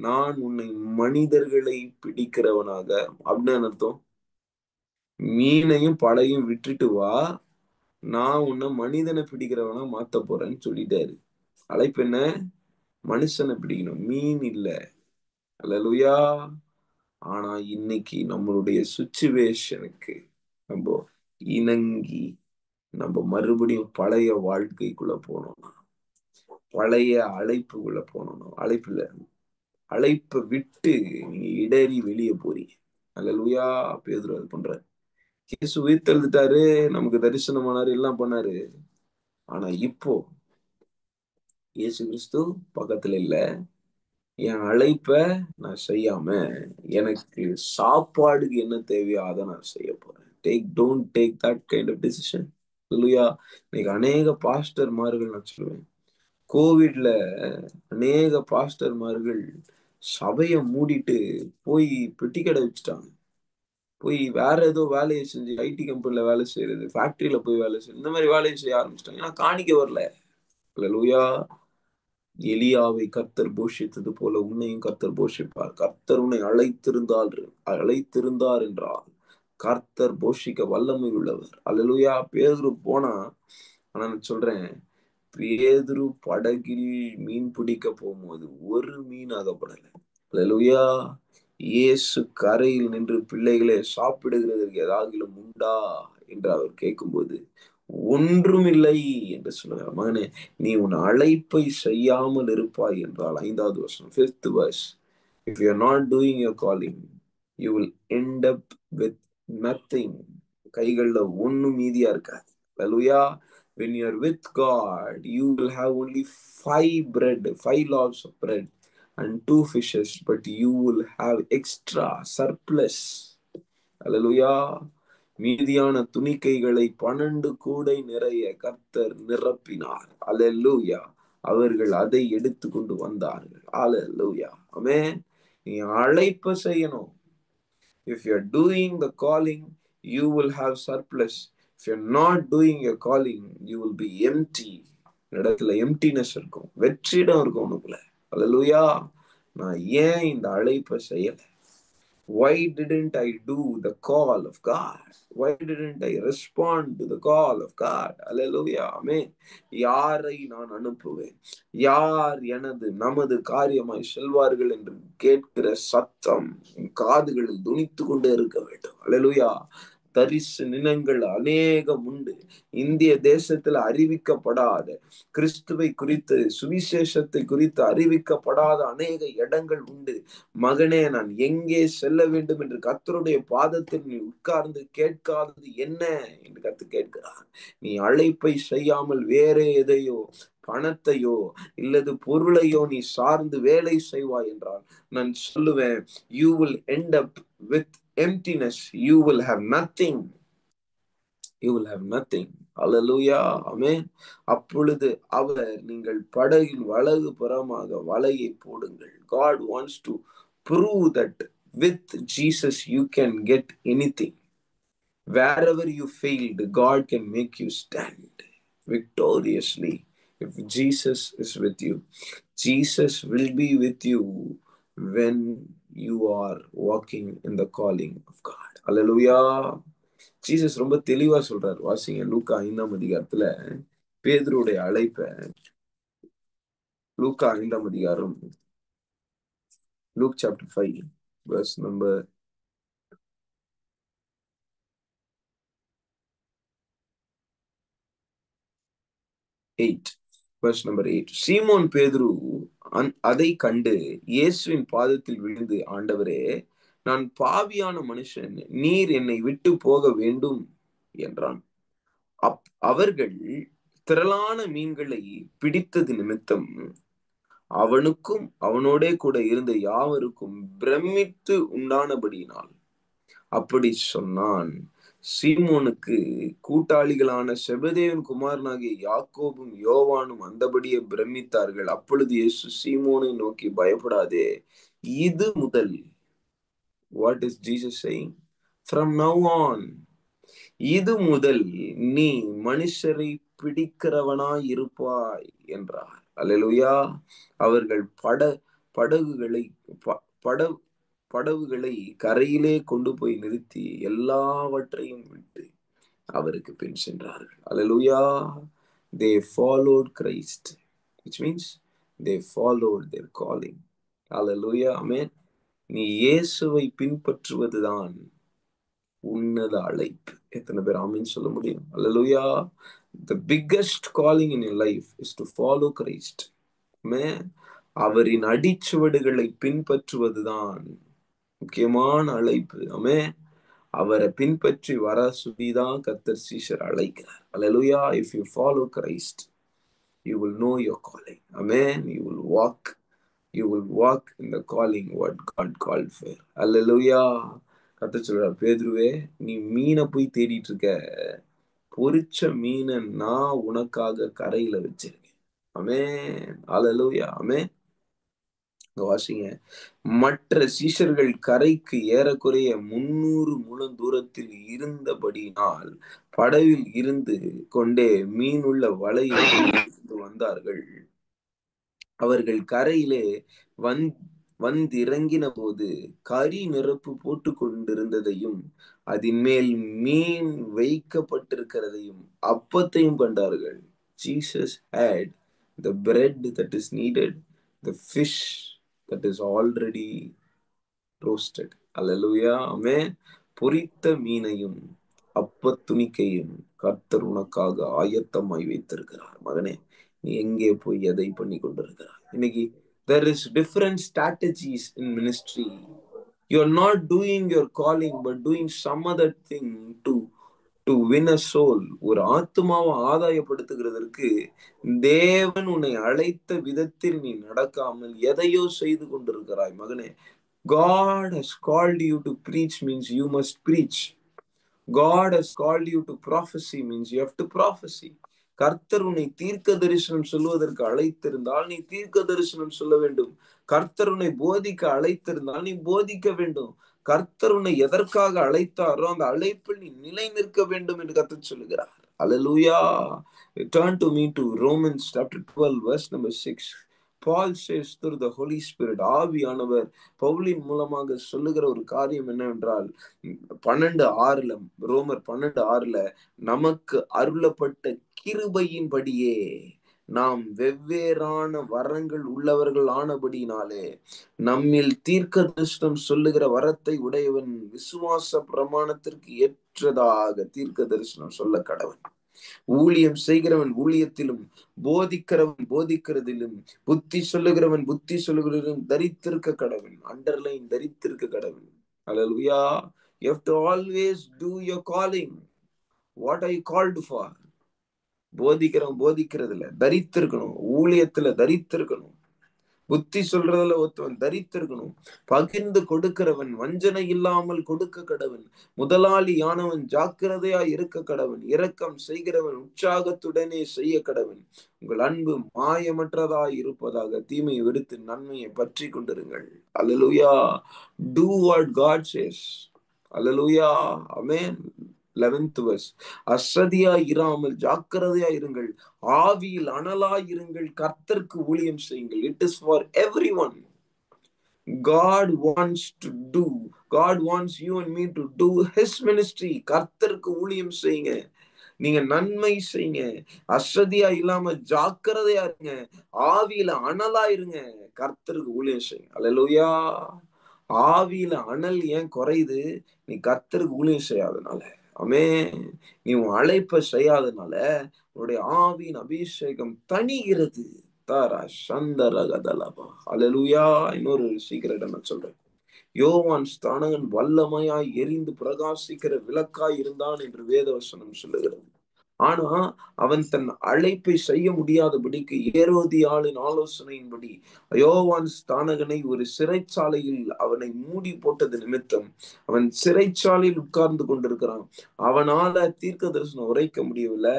நான் உன்னை மனிதர்களை பிடிக்கிறவனாக. அப்படின்னு அர்த்தம். மீனையும் படையும் விட்டுட்டு வா, நான் உன்னை மனிதனை பிடிக்கிறவனா மாத்த போறேன்னு சொல்லிட்டாரு. அழைப்பு என்ன? மனுஷனை பிடிக்கணும், மீன் இல்ல. அல்லேலூயா. ஆனா இன்னைக்கு நம்மளுடைய சுச்சுவேஷனுக்கு நம்ம இணங்கி நம்ம மறுபடியும் பழைய வாழ்க்கைக்குள்ள போனோம்னா, பழைய அழைப்புக்குள்ள போனோம்னா, அழைப்பை விட்டு நீங்க இடறி வெளியே போறீங்க. அல்லேலூயா. பேதுரு அது பண்றாரு. இயேசு உயிர்த்தெழுந்துட்டாரு, நமக்கு தரிசனமானாரு, எல்லாம் பண்ணாரு. ஆனா இப்போ இயேசு கிறிஸ்து பக்கத்துல இல்ல. என் அழைப்ப நான் செய்யாம எனக்கு சாப்பாடுக்கு என்ன தேவையோ அதை நான் செய்ய போறேன். Don't take that kind of decision. இல்லையா? இன்னைக்கு அநேக பாஸ்டர்மார்கள், நான் சொல்லுவேன், கோவிட்ல அநேக பாஸ்டர்மார்கள் சபையை மூடிட்டு போய் பெட்டி கடை வச்சுட்டாங்க. போய் வேற ஏதோ வேலையை செஞ்சு ஐடி கம்பெனில வேலை செய்யறது, ஃபேக்டரியில போய் வேலை செய்யறது, இந்த மாதிரி வேலையை செய்ய ஆரம்பிச்சிட்டாங்க. ஏன்னா காணிக்க வரல. அல்லேலூயா. எலியாவை கர்த்தர் போஷித்தது போல உன்னையும் கர்த்தர் போஷிப்பார். கர்த்தர் உன்னை அழைத்திருந்தார் என்றால் கர்த்தர் போஷிக்க வல்லமை உள்ளவர். அல்லேலூயா. பேதுரு போனா, ஆனா நான் சொல்றேன், பேதுரு படகில் மீன் பிடிக்க போகும்போது ஒரு மீன் அகப்படல. அல்லேலூயா. இயேசு கரையில் நின்று, பிள்ளைகளே சாப்பிடுகிறதற்கு ஏதாவது உண்டா என்று அவர் கேட்கும்போது ஒன்றும் இல்லை என்று சொல்லுகிறார். மகனே, நீ உன் அழைப்பை செய்யாமல் இருப்பாய் என்றால், 5வது வசனம், 5th verse, if you are not doing your calling, you will end up with nothing. கைகள்ல ஒண்ணும் மீதியா இருக்காது. Hallelujah. When you are with God, you will have only 5 loaves of bread and 2 fishes, but you will have extra surplus. அல்லேலூயா. மீதியான துணிக்கைகளை 12 கூடை நிறைய கர்த்தர் நிரப்பினார். அல்லேலூயா. அவர்கள் அதை எடுத்து கொண்டு வந்தார்கள். அல்லேலூயா. ஆமென். நீ அழைப்ப செய்யணும். If you're doing the calling, you will have surplus. If you're not doing your calling, you will be empty. இடத்துல எம்டினஸ் இருக்கும், வெற்றிடம் இருக்கும் உனக்குள்ள. அல்லேலூயா. நான் ஏன் இந்த அழைப்பை செய்யல? Why didn't I do the call of God? Why didn't I respond to the call of God? Hallelujah. Amen. யாரை நான் அனுப்புவேன்? யார் நமது காரியமாய் செல்வார்கள் என்று கேட்கிற சத்தம் காதுகளில் துணித்து கொண்டே இருக்க வேண்டும். Hallelujah. தரிசு நிலங்கள் அநேகம் உண்டு. இந்திய தேசத்துல அறிவிக்கப்படாத கிறிஸ்துவை குறித்து, சுவிசேஷத்தை குறித்து அறிவிக்கப்படாத அநேக இடங்கள் உண்டு. மகனே, நான் எங்கே செல்ல வேண்டும் என்று கர்த்தருடைய பாதத்தில் நீ உட்கார்ந்து கேட்காதது என்ன என்று கர்த்தர் கேட்கிறார். நீ அழைப்பை செய்யாமல் வேற எதையோ, பணத்தையோ இல்லது பொருளையோ நீ சார்ந்து வேலை செய்வாய் என்றால் நான் சொல்லுவேன், you will end up with emptiness. You will have nothing. You will have nothing. Hallelujah. Amen. அப்பொழுது அவர், நீங்கள் படகின் வலது புறமாக வலையை போடுங்கள். God wants to prove that with Jesus you can get anything. Wherever you failed, God can make you stand victoriously. If Jesus is with you, Jesus will be with you when you are walking in the calling of God. Hallelujah. Jesus ரொம்ப தெளிவா சொல்றார். வாசிங்க, லூக்கா 5ஆம் அதிகாரத்துல பேதுருடைய அழைப்ப. லூக்கா 5ஆம் அதிகாரம், Luke chapter 5 verse number 8. verse number 8. சீமோன் பேதுரு அதை கண்டு இயேசுவின் பாதத்தில் விழுந்து, ஆண்டவரே, நான் பாவியான மனுஷன், நீர் என்னை விட்டு போக வேண்டும் என்றான். அவர்கள் திரளான மீன்களை பிடித்தது நிமித்தம் அவனுக்கும் அவனோடே கூட இருந்த யாவருக்கும் பிரமித்து உண்டானபடியினால் அப்படி சொன்னான். சீமோனுக்கு கூட்டாளிகளான செபதேவின் குமாரனாகிய யாக்கோபும் யோவானும் அந்தபடியே பிரமித்தார்கள். அப்பொழுது இயேசு சீமோனை நோக்கி, பயப்படாதே, இது முதல். What is Jesus saying? From now on, இது முதல் நீ மனுஷரை பிடிக்கிறவனாய் இருப்பாய் என்றார். அல்லேலூயா. அவர்கள் படகுகளை கரையிலே கொண்டு போய் நிறுத்தி எல்லாவற்றையும் விட்டு அவருக்கு பின் சென்றார்கள். அல்லேலூயா. They followed Christ, which means they followed their calling. Hallelujah. Amen. நீ இயேசுவை பின்பற்றுவதுதான் உன்னத அழைப்பு. எத்தனை பேர் ஆமென் சொல்ல முடியும்? அல்லேலூயா. The biggest calling in your life is to follow Christ. Amen. அவரின் அடிச்சுவடுகளை பின்பற்றுவதுதான் முக்கியமான அழைப்பு. ஆமென். அவரை பின்பற்றி வர சொல்லிதான் கர்த்தர் சீஷர் அழைக்கிறார். அல்லேலூயா. If you follow Christ, you will know your calling. Amen. You will walk in the calling what God called for. Hallelujah. கர்த்தர் சொல்றார், பேதுருவே, நீ மீனை போய் தேடிட்டு இருக்க, பொரிச்ச மீனை நான் உனக்காக கரையில வச்சிருக்கேன். ஆமென். ஹல்லேலூயா. ஆமென். வாசிங்க, மற்ற சீஷர்கள் கரைக்கு ஏறக்குறைய 300 முழம் தூரத்தில் இருந்தபடினால் படவில் இருந்து கொண்டே மீனுள்ள வலையை வந்தார்கள். அவர்கள் கரையிலே வந்திறங்கின போது கரி நெருப்பு போட்டு கொண்டிருந்ததையும் அதன் மேல் மீன் வைக்கப்பட்டிருக்கிறதையும் அப்பத்தையும் கண்டார்கள். Jesus had the bread that is needed, the fish that is already roasted. Hallelujah. Amen. பொரித்த மீனையும் அப்பத்துணிக்கையும் கர்த்தர் உனக்காக ஆயத்தமாய் வைத்திருக்கிறார். மகனே, நீ எங்கே போய் எதை பண்ணி கொண்டிருக்கிறாய்? இன்னைக்கு there is different strategies in ministry. You are not doing your calling but doing some other thing to win a soul. ஒரு ஆத்துமாவை ஆதாயப்படுத்துகிறதற்கு தேவன் உன்னை அழைத்த விதத்தில் நீ நடக்காமல் எதையோ செய்து கொண்டிருக்கிறாய். மகனே, God has called you to preach means you must preach. God has called you to prophecy means you have to prophesy. கர்த்தர் உன்னை தீர்க்க தரிசனம் சொல்வதற்கு அழைத்திருந்தால் நீ தீர்க்க தரிசனம் சொல்ல வேண்டும். கர்த்தர் உன்னை போதிக்க அழைத்திருந்தால் நீ போதிக்க வேண்டும். கர்த்தர் உன்னை எதற்காக அழைத்தாரோ அந்த அழைப்பில் நீ நிலை நிற்க வேண்டும் என்று கர்த்தர் சொல்லுகிறார். Hallelujah. Turn to me to Romans chapter 12 verse number 6. Paul says through the Holy Spirit, ஆவியானவர் பவுலின் மூலமாக சொல்லுகிற ஒரு காரியம் என்னவென்றால், 12:6 ரோமர் 12:6 நமக்கு அருளப்பட்ட கிருபையின்படியே நாம் வெவ்வேறான வரங்கள் உள்ளவர்கள் ஆனபடினாலே நம்மில் தீர்க்க தரிசனம் சொல்லுகிற வரத்தை உடையவன் விசுவாச பிரமாணத்திற்கு ஏற்றதாக தீர்க்க தரிசனம் சொல்ல கடவன். ஊழியம் செய்கிறவன் ஊழியத்திலும், போதிக்கிறவன் போதிக்கிறதிலும், புத்தி சொல்லுகிறவன் புத்தி சொல்லுகிறதிலும் தரித்திருக்க கடவன். அண்டர்லைன் தரித்திருக்க கடவன். Hallelujah. You have to always do your calling. What are you called for? போதிக்கிறவன் போதிக்கிறதுல தரித்திருக்கணும், ஊழியத்துல தரித்திருக்கணும், புத்தி சொல்றதுல ஒருத்தவன் தரித்திருக்கணும், பகிர்ந்து கொடுக்கிறவன் வஞ்சனை இல்லாமல் கொடுக்க கடவன், முதலாளியானவன் ஜாக்கிரதையா இருக்க கடவன், இரக்கம் செய்கிறவன் உற்சாகத்துடனே செய்ய கடவன். உங்கள் அன்பு மாயமற்றதாய் இருப்பதாக, தீமையை விடுத்து நன்மையை பற்றி கொண்டிருங்கள். அல்லேலூயா. Do what God says. Hallelujah. Amen. 11th verse. அசதியா இராமல் ஜாக்கிரதையா இருங்கள், ஆவியில் அனலாய் இருங்கள், கர்த்தருக்கு ஊழியம் செய்யுங்கள். It is for everyone. God wants you and me to do his ministry. கர்த்தருக்கு ஊழியம் செய்யுங்க. நீங்க நன்மை செய்யுங்க. அசதியா இல்லாம ஜாக்கிரதையா இருங்க, ஆவியில அனலா இருங்க, கர்த்தருக்கு ஊழியம் செய்யுங்க. அல்லேலூயா. ஆவியில அனல் ஏன் குறையுது? நீ கர்த்தருக்கு ஊழியம் செய்யாதனால. ஆமென். நீ உன் அழைப்பை செய்யாதனால உன்னுடைய ஆவியின் அபிஷேகம் தணிகிறது. தாரா சந்தரகதலபா. அல்லேலூயா. இன்னொரு சீக்கிரட்டை நான் சொல்றேன். யோவான் ஸ்நானகன் வல்லமையாய் எரிந்து பிரகாசிக்கிற விளக்காய் இருந்தான் என்று வேதவசனம் சொல்லுகிறது. ஆனா அவன் தன் அழைப்பை செய்ய முடியாதபடிக்கு ஏரோதியாளின் ஆலோசனையின்படி யோவான் ஸ்நானகனை ஒரு சிறைச்சாலையில் அவனை மூடி போட்டது நிமித்தம் அவன் சிறைச்சாலையில் உட்கார்ந்து கொண்டிருக்கிறான். அவனால தீர்க்க தரிசனம் உரைக்க முடியவில்லை,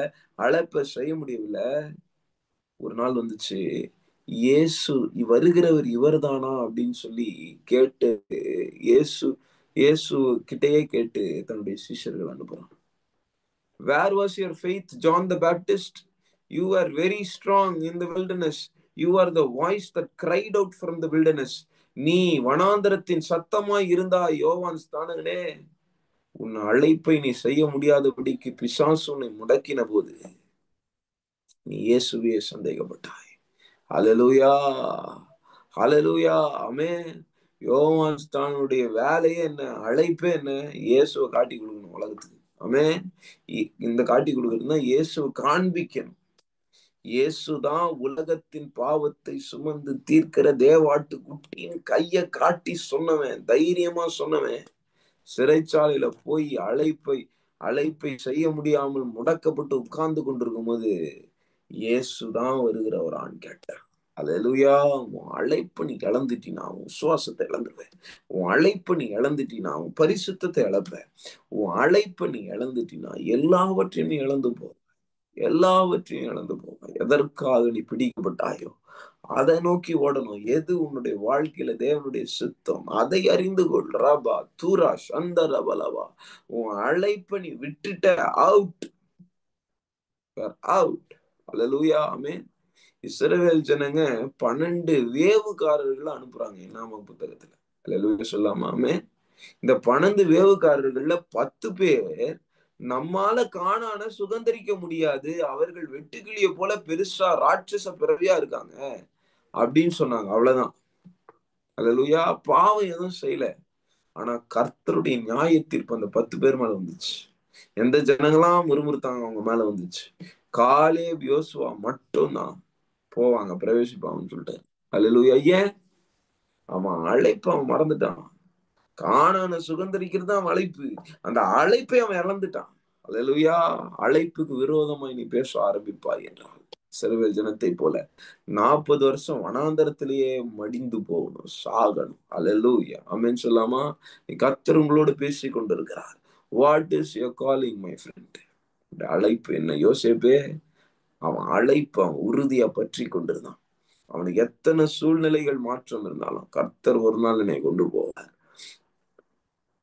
அழைப்பை செய்ய முடியவில்லை. ஒரு நாள் வந்துச்சு, இயேசு வருகிறவர் இவர்தானா அப்படின்னு சொல்லி கேட்டு இயேசு கிட்டையே கேட்டு தன்னுடைய சீஷர்கள் அனுப்புறான். Where was your faith, John the Baptist? You were very strong in the wilderness. You are the voice that cried out from the wilderness. நீ வனாந்தரத்தின் சத்தமாய் இருந்தாய் யோவான் ஸ்நானகனே. உன் அழைப்பை நீ செய்ய முடியாதபடிக்கு பிசாசு உன்னை முடக்கின போது நீ இயேசுவே சந்தேகப்பட்டாய். ஹல்லேலூயா. ஹல்லேலூயா. ஆமென். யோவான் ஸ்நானனுடைய வேலையே என்ன? அழைப்பே என்ன? இயேசுவை காட்டி கொடுக்கணும் உலகத்துக்கு. ஆமென். இந்த காட்டி கொடுக்கறதுனா இயேசுவை காண்பிக்கணும். இயேசுதான் உலகத்தின் பாவத்தை சுமந்து தீர்க்கிற தேவாட்டு குட்டியின் கையை காட்டி சொன்னவன், தைரியமா சொன்னவன். சிறைச்சாலையில போய் அழைப்பை செய்ய முடியாமல் முடக்கப்பட்டு உட்கார்ந்து கொண்டிருக்கும் போது இயேசுதான் வருகிற ஒரு ஆண் கேட்டார். அல்லேலூயா. உன் அழைப்பை நீ இழந்துட்டினா உன் விசுவாசத்தை இழந்துருவேன். உன் அழைப்பை நீ இழந்துட்டினா உன் பரிசுத்தத்தை இழப்ப. உன் அழைப்பை நீ இழந்துட்டினா எல்லாவற்றையும் நீ இழந்து போ. எல்லாவற்றையும் இழந்து போக. எதற்காக நீ பிடிக்கப்பட்டாயோ அதை நோக்கி ஓடணும். எது உன்னுடைய வாழ்க்கையில தேவனுடைய சித்தம் அதை அறிந்து கொள். ரபா தூரா சந்தரபலவா. உன் அழைப்பை நீ விட்டுட்ட, அவுட். அல்லேலூயா. ஆமென். இஸ்ரவேல் ஜனங்க 12 வேவுகாரர்களை அனுப்புறாங்க என்னாம புத்தகத்துல. அல்லேலூயா சொல்லாமா? ஆமென். இந்த 12 வேவுகாரர்கள்ல 10 பேர் நம்மால காணான சுதந்திரிக்க முடியாது, அவர்கள் வெட்டுக்கிளிய போல பெருசா ராட்சச பிறவியா இருக்காங்க அப்படின்னு சொன்னாங்க. அவ்வளவுதான். அல்லேலூயா. பாவம் எதுவும் செய்யல, ஆனா கர்த்தருடைய நியாய தீர்ப்பு அந்த 10 பேர் மேல வந்துச்சு. எந்த ஜனங்களாம் முறுமுறுத்தாங்க அவங்க மேல வந்துச்சு. காலேப் யோசுவா மட்டும்தான் போவாங்க, பிரவேசிப்பாங்கன்னு சொல்லிட்டு. அல்லேலூயா. ஏன்? அவன் அழைப்பு அவன் மறந்துட்டான். காணான சுதந்திரிக்கிறது தான் அழைப்பு. அந்த அழைப்பை அவன் இழந்துட்டான். அல்லேலூயா. அழைப்புக்கு விரோதமாய் நீ பேச ஆரம்பிப்பாய் என்றால் இஸ்ரவேல் ஜனத்தை போல 40 வருஷம் வனாந்தரத்திலேயே மடிந்து போகணும், சாகணும். அல்லேலூயா, ஆமென் சொல்லாமா? கர்த்தர் உங்களோடு பேசிக் கொண்டிருக்கிறார். What is your calling my friend? அழைப்பு என்ன? யோசேப்பே அவன் அழைப்பு அவன் உறுதியா பற்றி கொண்டிருந்தான். அவனுக்கு எத்தனை சூழ்நிலைகள் மாற்றம் இருந்தாலும் கர்த்தர் ஒரு நாள் என்னை கொண்டு போவார்.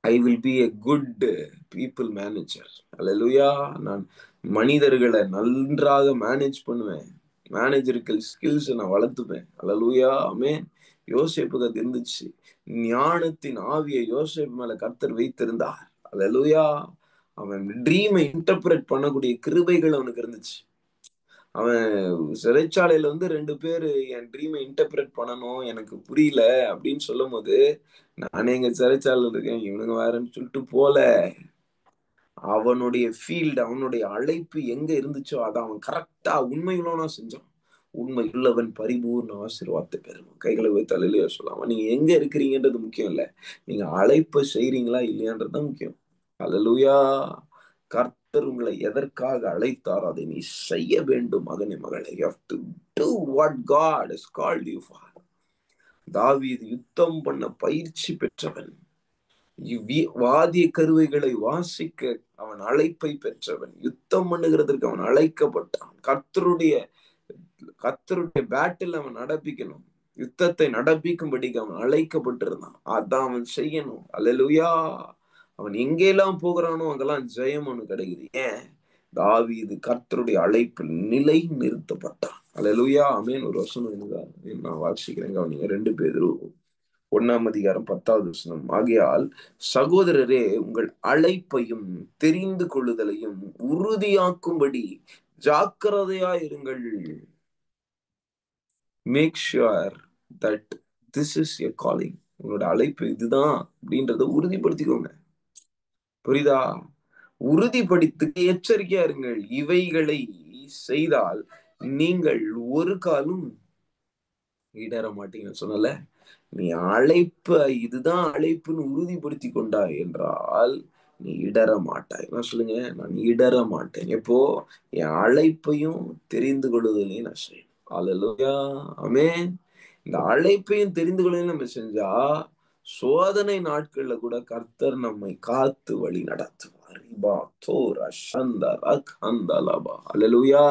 I will be a good people manager. அல்லேலூயா. நான் மனிதர்களை நன்றாக மேனேஜ் பண்ணுவேன். மேனேஜருக்கு ஸ்கில்ஸ் நான் வளர்த்துப்பேன். அல்லேலூயா, ஆமென். யோசேப்புக்கு அது இருந்துச்சு. ஞானத்தின் ஆவியை யோசேப்பு மேல கர்த்தர் வைத்திருந்தார். அல்லேலூயா. அவன் ட்ரீமை இன்டர்பிரட் பண்ணக்கூடிய கிருபைகள் அவனுக்கு இருந்துச்சு. அவன் சிறைச்சாலையில வந்து 2 பேரு என் ட்ரீமை இன்டர்பிரட் பண்ணணும், எனக்கு புரியல அப்படின்னு சொல்லும் போது, நானே இங்க சிறைச்சாலையில இருக்கேன், இவனுங்க வேறன்னு சொல்லிட்டு போல. அவனுடைய ஃபீல்டு, அவனுடைய அழைப்பு எங்க இருந்துச்சோ அதை அவன் கரெக்டா உண்மையுள்ளவனா செஞ்சான். உண்மை உள்ளவன் பரிபூர்ண ஆசீர்வாதத்தை பெறுவான். கைகளை வைத்து அல்லேலூயா சொல்லலாம். நீங்க எங்க இருக்கிறீங்கன்றது முக்கியம் இல்ல, நீங்க அழைப்பை செய்றீங்களா இல்லையான்றது முக்கியம். அல்லேலூயா. கர்த்தர் உங்களை எதற்காக அழைத்தாரோ அதை நீ செய்ய வேண்டும் மகனே, மகளே. You have to do what God has called you for. தாவீது யுத்தம் பண்ண பயிற்சி பெற்றவன். வாதிய கருவைகளை வாசிக்க அவன் அழைப்பை பெற்றவன். யுத்தம் பண்ணுகிறதற்கு அவன் அழைக்கப்பட்டான். கர்த்தருடைய பேட்டில் அவன் நடப்பிக்கணும். யுத்தத்தை நடப்பிக்கும்படிக்கு அவன் அழைக்கப்பட்டிருந்தான். அதான் அவன் செய்யணும். அல்லேலூயா. அவன் எங்கெல்லாம் போகிறானோ அங்கெல்லாம் ஜெயம் அவனுக்கு கிடைக்குது. ஏன்? தாவீது கர்த்தருடைய அழைப்பில் நிலை நிறுத்தப்பட்டான். அல்லேலூயா, ஆமென். ஒரு வசனம் நான் வாசிக்கிறேன், கவனிங்க. 2 பேதுரு 1:10. ஆகையால் சகோதரரே, உங்கள் அழைப்பையும் தெரிந்து கொள்ளுதலையும் உறுதியாக்கும்படி ஜாக்கிரதையாயிருங்கள். Make sure that this is your calling. உங்களோட அழைப்பு இதுதான் அப்படின்றத உறுதிப்படுத்திக்கோங்க. புரியுதா? உறுதிப்படுத்தி எச்சரிக்கையா இருங்கள். இவைகளை செய்தால் நீங்கள் ஒரு காலும் இடர மாட்டீங்கன்னு சொன்னல. நீ அழைப்பு இதுதான் அழைப்புன்னு உறுதிப்படுத்தி கொண்டாய் என்றால் நீ இடர மாட்டாய். என்ன சொல்லுங்க? நான் இடர மாட்டேன். எப்போ? என் அழைப்பையும் தெரிந்து கொள்வதிலையும் நான் செய்யணும். அல்லேலூயா, ஆமென். இந்த அழைப்பையும் தெரிந்து கொள்வதையும் நம்ம செஞ்சா சோதனை நாட்கள்ல கூட கர்த்தர் நம்மை காத்து வழி நடத்துவார். அல்லேலூயா.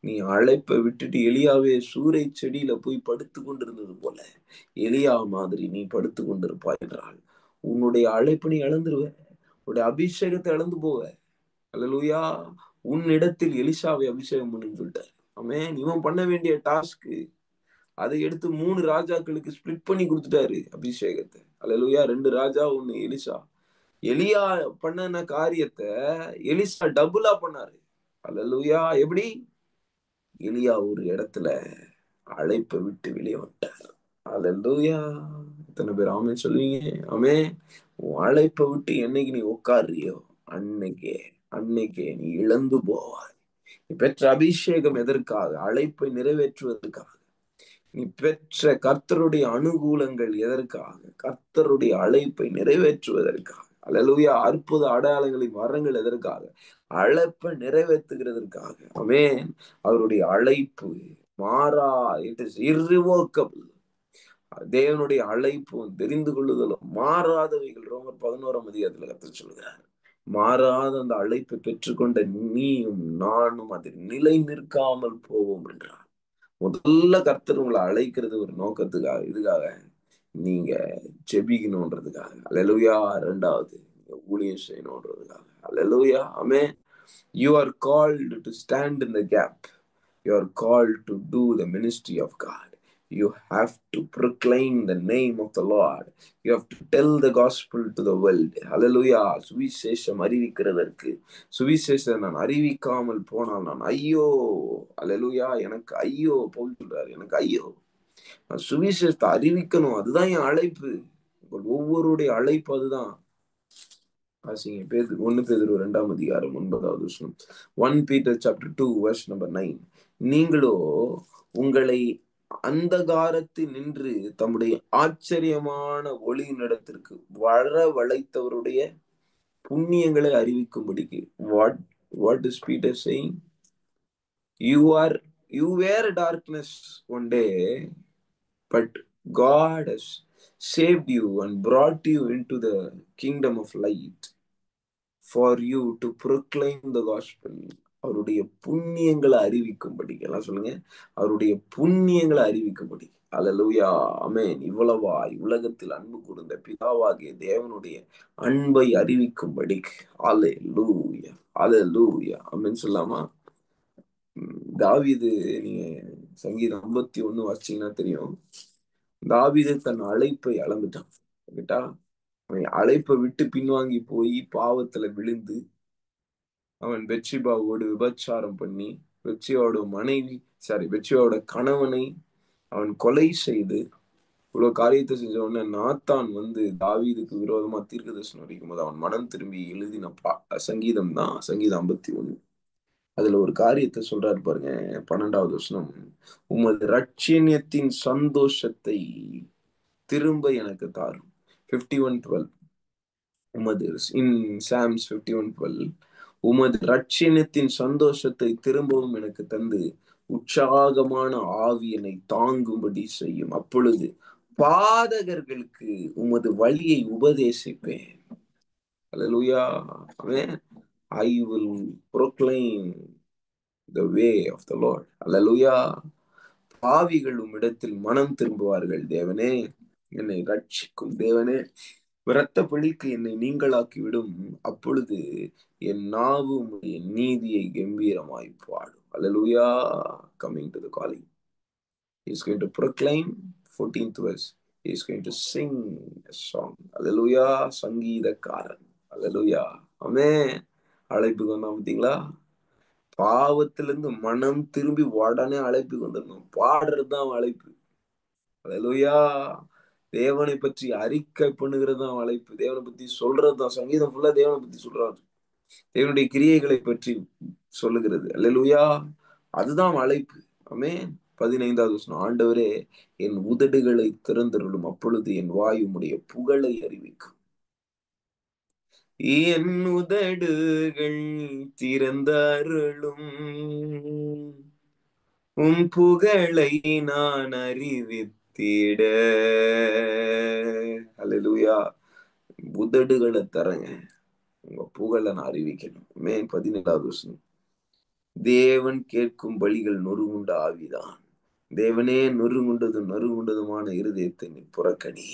நீ அழைப்பை விட்டுட்டு எலியாவே சூறை செடியில போய் படுத்து கொண்டிருந்தது போல எலியா மாதிரி நீ படுத்து கொண்டிருப்பாய் என்றால் உன்னுடைய அழைப்பு நீ இழந்துருவ. உன்னுடைய அபிஷேகத்தை இழந்து போவ. அல்லேலூயா. உன்னிடத்தில் எலிசாவை அபிஷேகம் பண்ணுன்னு சொல்லிட்டாரு. ஆமென். இவன் பண்ண வேண்டிய டாஸ்க் அதை எடுத்து 3 ராஜாக்களுக்கு ஸ்பிளிட் பண்ணி கொடுத்துட்டாரு அபிஷேகத்தை. அல்லேலூயா. 2 ராஜா, 1 எலிசா. எலியா பண்ணன காரியத்தை எலிசா டபுளா பண்ணாரு. அல்லேலூயா. எப்படி? எலியா ஒரு இடத்துல அழைப்பை விட்டு வெளியே வந்துட்டார். அல்லேலூயா. எத்தனை பேர் ஆமென் சொல்லுவீங்க? ஆமென். உன் அழைப்பை விட்டு என்னைக்கு நீ உட்கார்றியோ அன்னைக்கே நீ இழந்து போவாய். நீ பெற்ற அபிஷேகம் எதற்காக? அழைப்பை நிறைவேற்றுவதற்காக. நீ பெற்ற கர்த்தருடைய அனுகூலங்கள் எதற்காக? கர்த்தருடைய அழைப்பை நிறைவேற்றுவதற்காக. அல்லேலூயா. அற்புத அடையாளங்களின் வரங்கள் எதற்காக? அழைப்பை நிறைவேற்றுகிறதற்காக. ஆமென். அவருடைய அழைப்பு மாறா. It is irrevocable. தேவனுடைய அழைப்பும் தெரிந்து கொள்ளுதலும் மாறாதவைகள். ரோமர் 11 கர்த்தர் சொல்கிறார். மாறாத அந்த அழைப்பை பெற்றுக்கொண்ட நீயும் நானும் அதில் நிலை நிற்காமல் போவோம் என்றார். முதல்ல கர்த்தர் உங்களை அழைக்கிறது ஒரு நோக்கத்துக்காக, இதுக்காக நீங்க ஜெபிக்கணும்ன்றதுக்காக. அல்லேலூயா. 2வது நீங்க ஊழியம் செய்யணும்ன்றதுக்காக. அல்லேலூயா, ஆமென். You are called to stand in the gap. You are called to do the ministry of God. You have to proclaim the name of the Lord. You have to tell the gospel to the world. Hallelujah. சுவிசேஷம் அறிவிக்கிறதற்கு சுவிசேஷம் நான் அறிவிக்காமல் போனால் நான் ஐயோ. அல்லேலூயா. எனக்கு ஐயோ. பவுல் சொல்றாரு, எனக்கு ஐயோ. நான் சுவிசேஷத்தை அறிவிக்கணும். அதுதான் என் அழைப்பு. ஒவ்வொருடைய அழைப்பு அதுதான். 1 பேதுரு 2:9. 1 Peter chapter 2 verse number 9. நீங்களோ உங்களை அந்தகாரத்தில் நின்று தம்முடைய ஆச்சரியமான ஒளியினிடத்திற்கு வரவழைத்தவருடைய புண்ணியங்களை அறிவிக்கும்படிக்கு. What is Peter saying? You are You were darkness one day, but God has saved you and brought you into the kingdom of light for you to proclaim the gospel. அவருடைய புண்ணியங்களை அறிவிக்கும்படி, எல்லாம் சொல்லுங்க, அவருடைய புண்ணியங்களை அறிவிக்கும்படி. அல்லேலூயா, ஆமென். இவ்வளவாய் உலகத்தில் அன்பு கூர்ந்த பிதாவாகிய தேவனுடைய அன்பை அறிவிக்கும்படி. அல்லேலூயா, அல்லேலூயா, ஆமென் சொல்லாமா? தாவீது, நீங்க சங்கீதம் 51 வாசிச்சீங்கன்னா தெரியும். தாவீது தன் அழைப்பை அளந்துட்டான். கேட்டா, அவன் அழைப்பை விட்டு பின்வாங்கி போய் பாவத்துல விழுந்து அவன் பெத்ஷிபாவோடு விபச்சாரம் பண்ணி பெத்ஷிபாவோட கணவனை அவன் கொலை செய்து இவ்வளவு காரியத்தை செஞ்ச உடனே நாத்தான் வந்து தாவீதுக்கு விரோதமா தீர்க்கதரிசனம் அடிக்கும் போது அவன் மனம் திரும்பி எழுதின சங்கீதம் தான் சங்கீதம் 51. அதுல ஒரு காரியத்தை சொல்றாரு பாருங்க, 12வது வசனம். உமது ரட்சியத்தின் சந்தோஷத்தை திரும்ப எனக்கு தாரும். 51:12. உமது இன் சாம்ஸ் 51:12, உமது ரட்சியத்தின் சந்தோஷத்தை திரும்பவும் எனக்கு தந்து உற்சாகமான ஆவியனை தாங்கும்படி செய்யும். அப்பொழுது பாதகர்களுக்கு உமது வழியை உபதேசிப்பேன். அல்லேலூயா, ஆமென். I will proclaim the way of the Lord. அல்லேலூயா. பாவிகள் உம்மிடத்தில் மனம் திரும்புவார்கள். தேவனே, என்னை ரட்சிக்கும் தேவனே, இரத்த பழிக்கு என்னை நீங்களாக்கி விடும். அப்பொழுது என் நாவு உம்முடைய நீதியை கம்பீரமாய் பாடும். அல்லேலூயா. Coming to the calling, he is going to proclaim. 14th verse, he is going to sing a song. அல்லேலூயா, சங்கீதக்காரன். அல்லேலூயா, ஆமென். அழைப்புக்கு வந்தா பார்த்தீங்களா? பாவத்திலிருந்து மனம் திரும்பி உடனே அழைப்புக்கு வந்துடணும். பாடுறதுதான் அழைப்பு. அல்லேலூயா. தேவனை பற்றி அறிக்கை பண்ணுகிறது தான் அழைப்பு. தேவனை பத்தி சொல்றதுதான். சங்கீதம் ஃபுல்லா தேவனை பத்தி சொல்றாரு. தேவனுடைய கிரியைகளை பற்றி சொல்லுகிறது. அல்லேலூயா, அதுதான் அழைப்பு. ஆமென். 15வது வசனம், ஆண்டவரே என் உதடுகளை திறந்தருளும், அப்பொழுது என் வாய் உம்முடைய புகழை அறிவிக்கும். என் உதடுகள் திறந்தருளும், உம் புகழை நான் அறிவித்திட. அல்லேலூயா. உதடுகளை தரங்க, உங்க புகழை நான் அறிவிக்கணும். 17வது வசனம், தேவன் கேட்கும் பலிகள் நொறுங்குண்ட ஆவிதான். தேவனே, நொறுங்குண்டதுமான இருதயத்தை நீ புறக்கணி.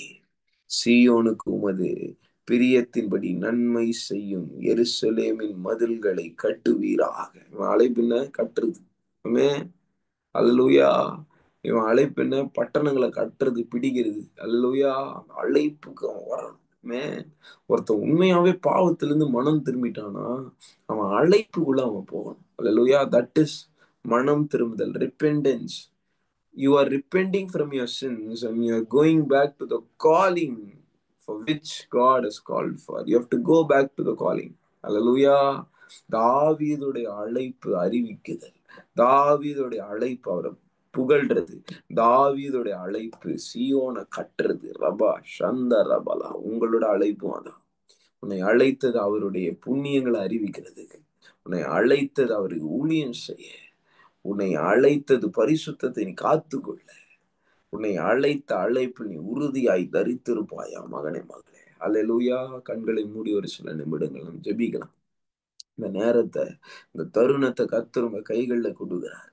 சீயோனுக்கு உமது பிரியத்தின்படி நன்மை செய்யும் எருசலேமின் மதில்களை கட்டுவீராக. இவன் அழைப்பின கட்டுறது. ஆமென். அல்லேலூயா. இவன் அழைப்பின பட்டணங்களை கட்டுறது, பிடிக்கிறது. அல்லேலூயா. அழைப்புக்கு அவன் வரணும். ஒருத்தன் உண்மையாவே பாவத்திலிருந்து மனம் திரும்பிட்டானா அவன் அழைப்புக்குள்ள அவன் போகணும். அல்லேலூயா. தட் இஸ் மனம் திரும்புதல், repentance. You are repenting from your sins and you are going back to the calling for which God has called for. You have to go back to the calling. Hallelujah. தாவீதுடைய அழைப்பு அறிவிக்குதல், தாவீதுடைய அழைப்பு அவரை புகழ்றது, தாவீதுடைய அழைப்பு சீயோனை கட்டுறது. ரபா சந்த ரபலா. உங்களோட அழைப்பும் அதான். உன்னை அழைத்தது அவருடைய புண்ணியங்களை அறிவிக்கிறதுக்கு, உன்னை அழைத்தது அவருக்கு ஊழியம் செய்ய, உன்னை அழைத்தது பரிசுத்தத்தை நீ காத்துக்கொள்ள, உன்னை அழைத்த அழைப்பு நீ உறுதியாய் தரித்திருப்பாயா மகனே, மகளே. அல்லேலூயா. கண்களை மூடி ஒரு சில நிமிடங்கள் நம்ம ஜெபிக்கலாம். இந்த நேரத்தை, இந்த தருணத்தை கர்த்தர் உங்க கைகள்ல கொடுக்கிறார்.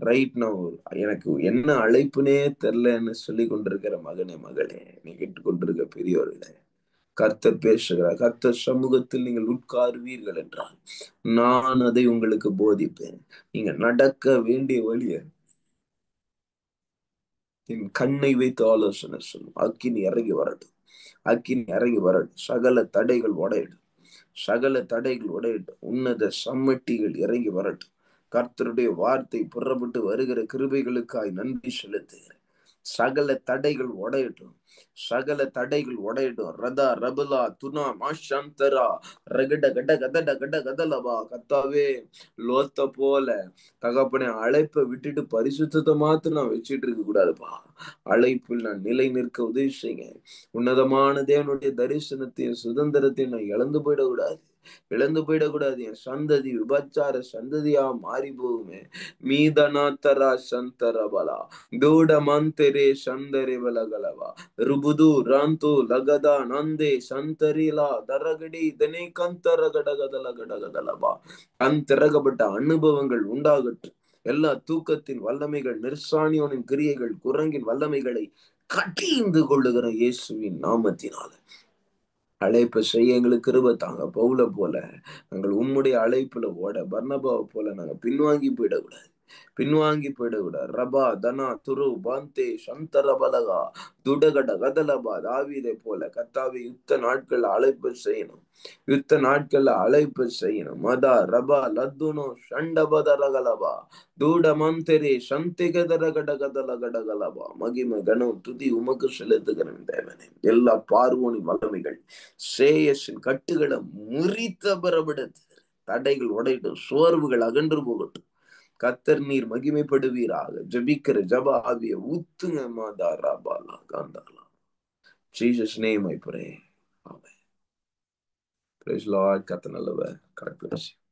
ரைட் நவ், எனக்கு என்ன அழைப்புனே தெரிலன்னு சொல்லி கொண்டிருக்கிற மகனே, மகளே, நீ கேட்டுக்கொண்டிருக்க பெரியவர்களே, கர்த்தர் பேசுகிறார். கர்த்தர் சமூகத்தில் நீங்கள் உட்காருவீர்கள் என்றால் நான் அதை உங்களுக்கு போதிப்பேன். நீங்க நடக்க வேண்டிய வழிய என் கண்ணை வைத்து ஆலோசனை சொல்லும். அக்கினி இறங்கி வரட்டும், அக்கினி இறங்கி வரட்டும். சகல தடைகள் உடையிடும், சகல தடைகள் உடையிடும். உன்னத சம்மட்டிகள் இறங்கி வரட்டும். கர்த்தருடைய வார்த்தை புறப்பட்டு வருகிற கிருபைகளுக்காய் நன்றி செலுத்துகிறேன். சகல தடைகள் உடையட்டும், சகல தடைகள் உடையட்டும். ரதா ரபுலா துனா மாஷந்தரா ரகட கட கதட கட கதலபா. கத்தாவே, லோத்த போல தகப்பனே அழைப்பை விட்டுட்டு பரிசுத்தத்தை மாத்திரம் நான் வச்சுட்டு இருக்க கூடாதுப்பா. அழைப்பில் நான் நிலை நிற்க உதவி செய்யுங்க. உன்னதமான தேவனுடைய தரிசனத்தையும் சுதந்திரத்தையும் நான் இழந்து போயிடக்கூடாது. இழந்து போயிடக்கூடாது. என் சந்ததி விபச்சார சந்ததியா மாறி போகுமே. மீதனாத்தரா சந்தரபலா தூட மந்தரே சந்தரி வலகலவா ருபுது ராந்து லகதா நந்தே சந்தரிலா தரகடி தனே கந்தர கடகதல கடகதலபா. திறக்கப்பட்ட அனுபவங்கள் உண்டாகட்டும். எல்லா தூக்கத்தின் வல்லமைகள், நிர்சாணியோனின் கிரியைகள், குரங்கின் வல்லமைகளை கட்டிந்து கொள்ளுகிற இயேசுவின் நாமத்தினால அழைப்பை செய்ய எங்களுக்கு கிருபை தாங்க. பவுல போல நாங்கள் உம்முடைய அழைப்புல ஓட, பர்னபாவை போல நாங்க பின்வாங்கி போயிடக்கூடாது. ரபா தனா துரு பாந்தே சந்தரபலகா துடகட கதலபா. தாவீதை போல கர்த்தாவே யுத்த நாட்கள்ல அழைப்பு செய்யணும். மதா ரபா லத்துனோ சண்டபதரகலபா தூட மந்தரே சந்திகதர கடகதல கடகலபா. மகிமை கனம் துதி உமக்கு செலுத்துகிறேன் தேவனே. எல்லா பார்வோனின் வல்லமைகள் சேயஸின் கட்டுகளை முறித்த பிறவிடத்து தடைகள் உடையட்டும், சோர்வுகள் அகன்று போகட்டும். கத்தர் நீர் மகிமைப்படுவீராக. ஜபிக்கிற ஜப ஆவிய ஊத்துங்க. மாதா ராபாலா காந்தாலா. Jesus name I pray. Amen. Praise Lord. கத்த நல்லவர். God bless you.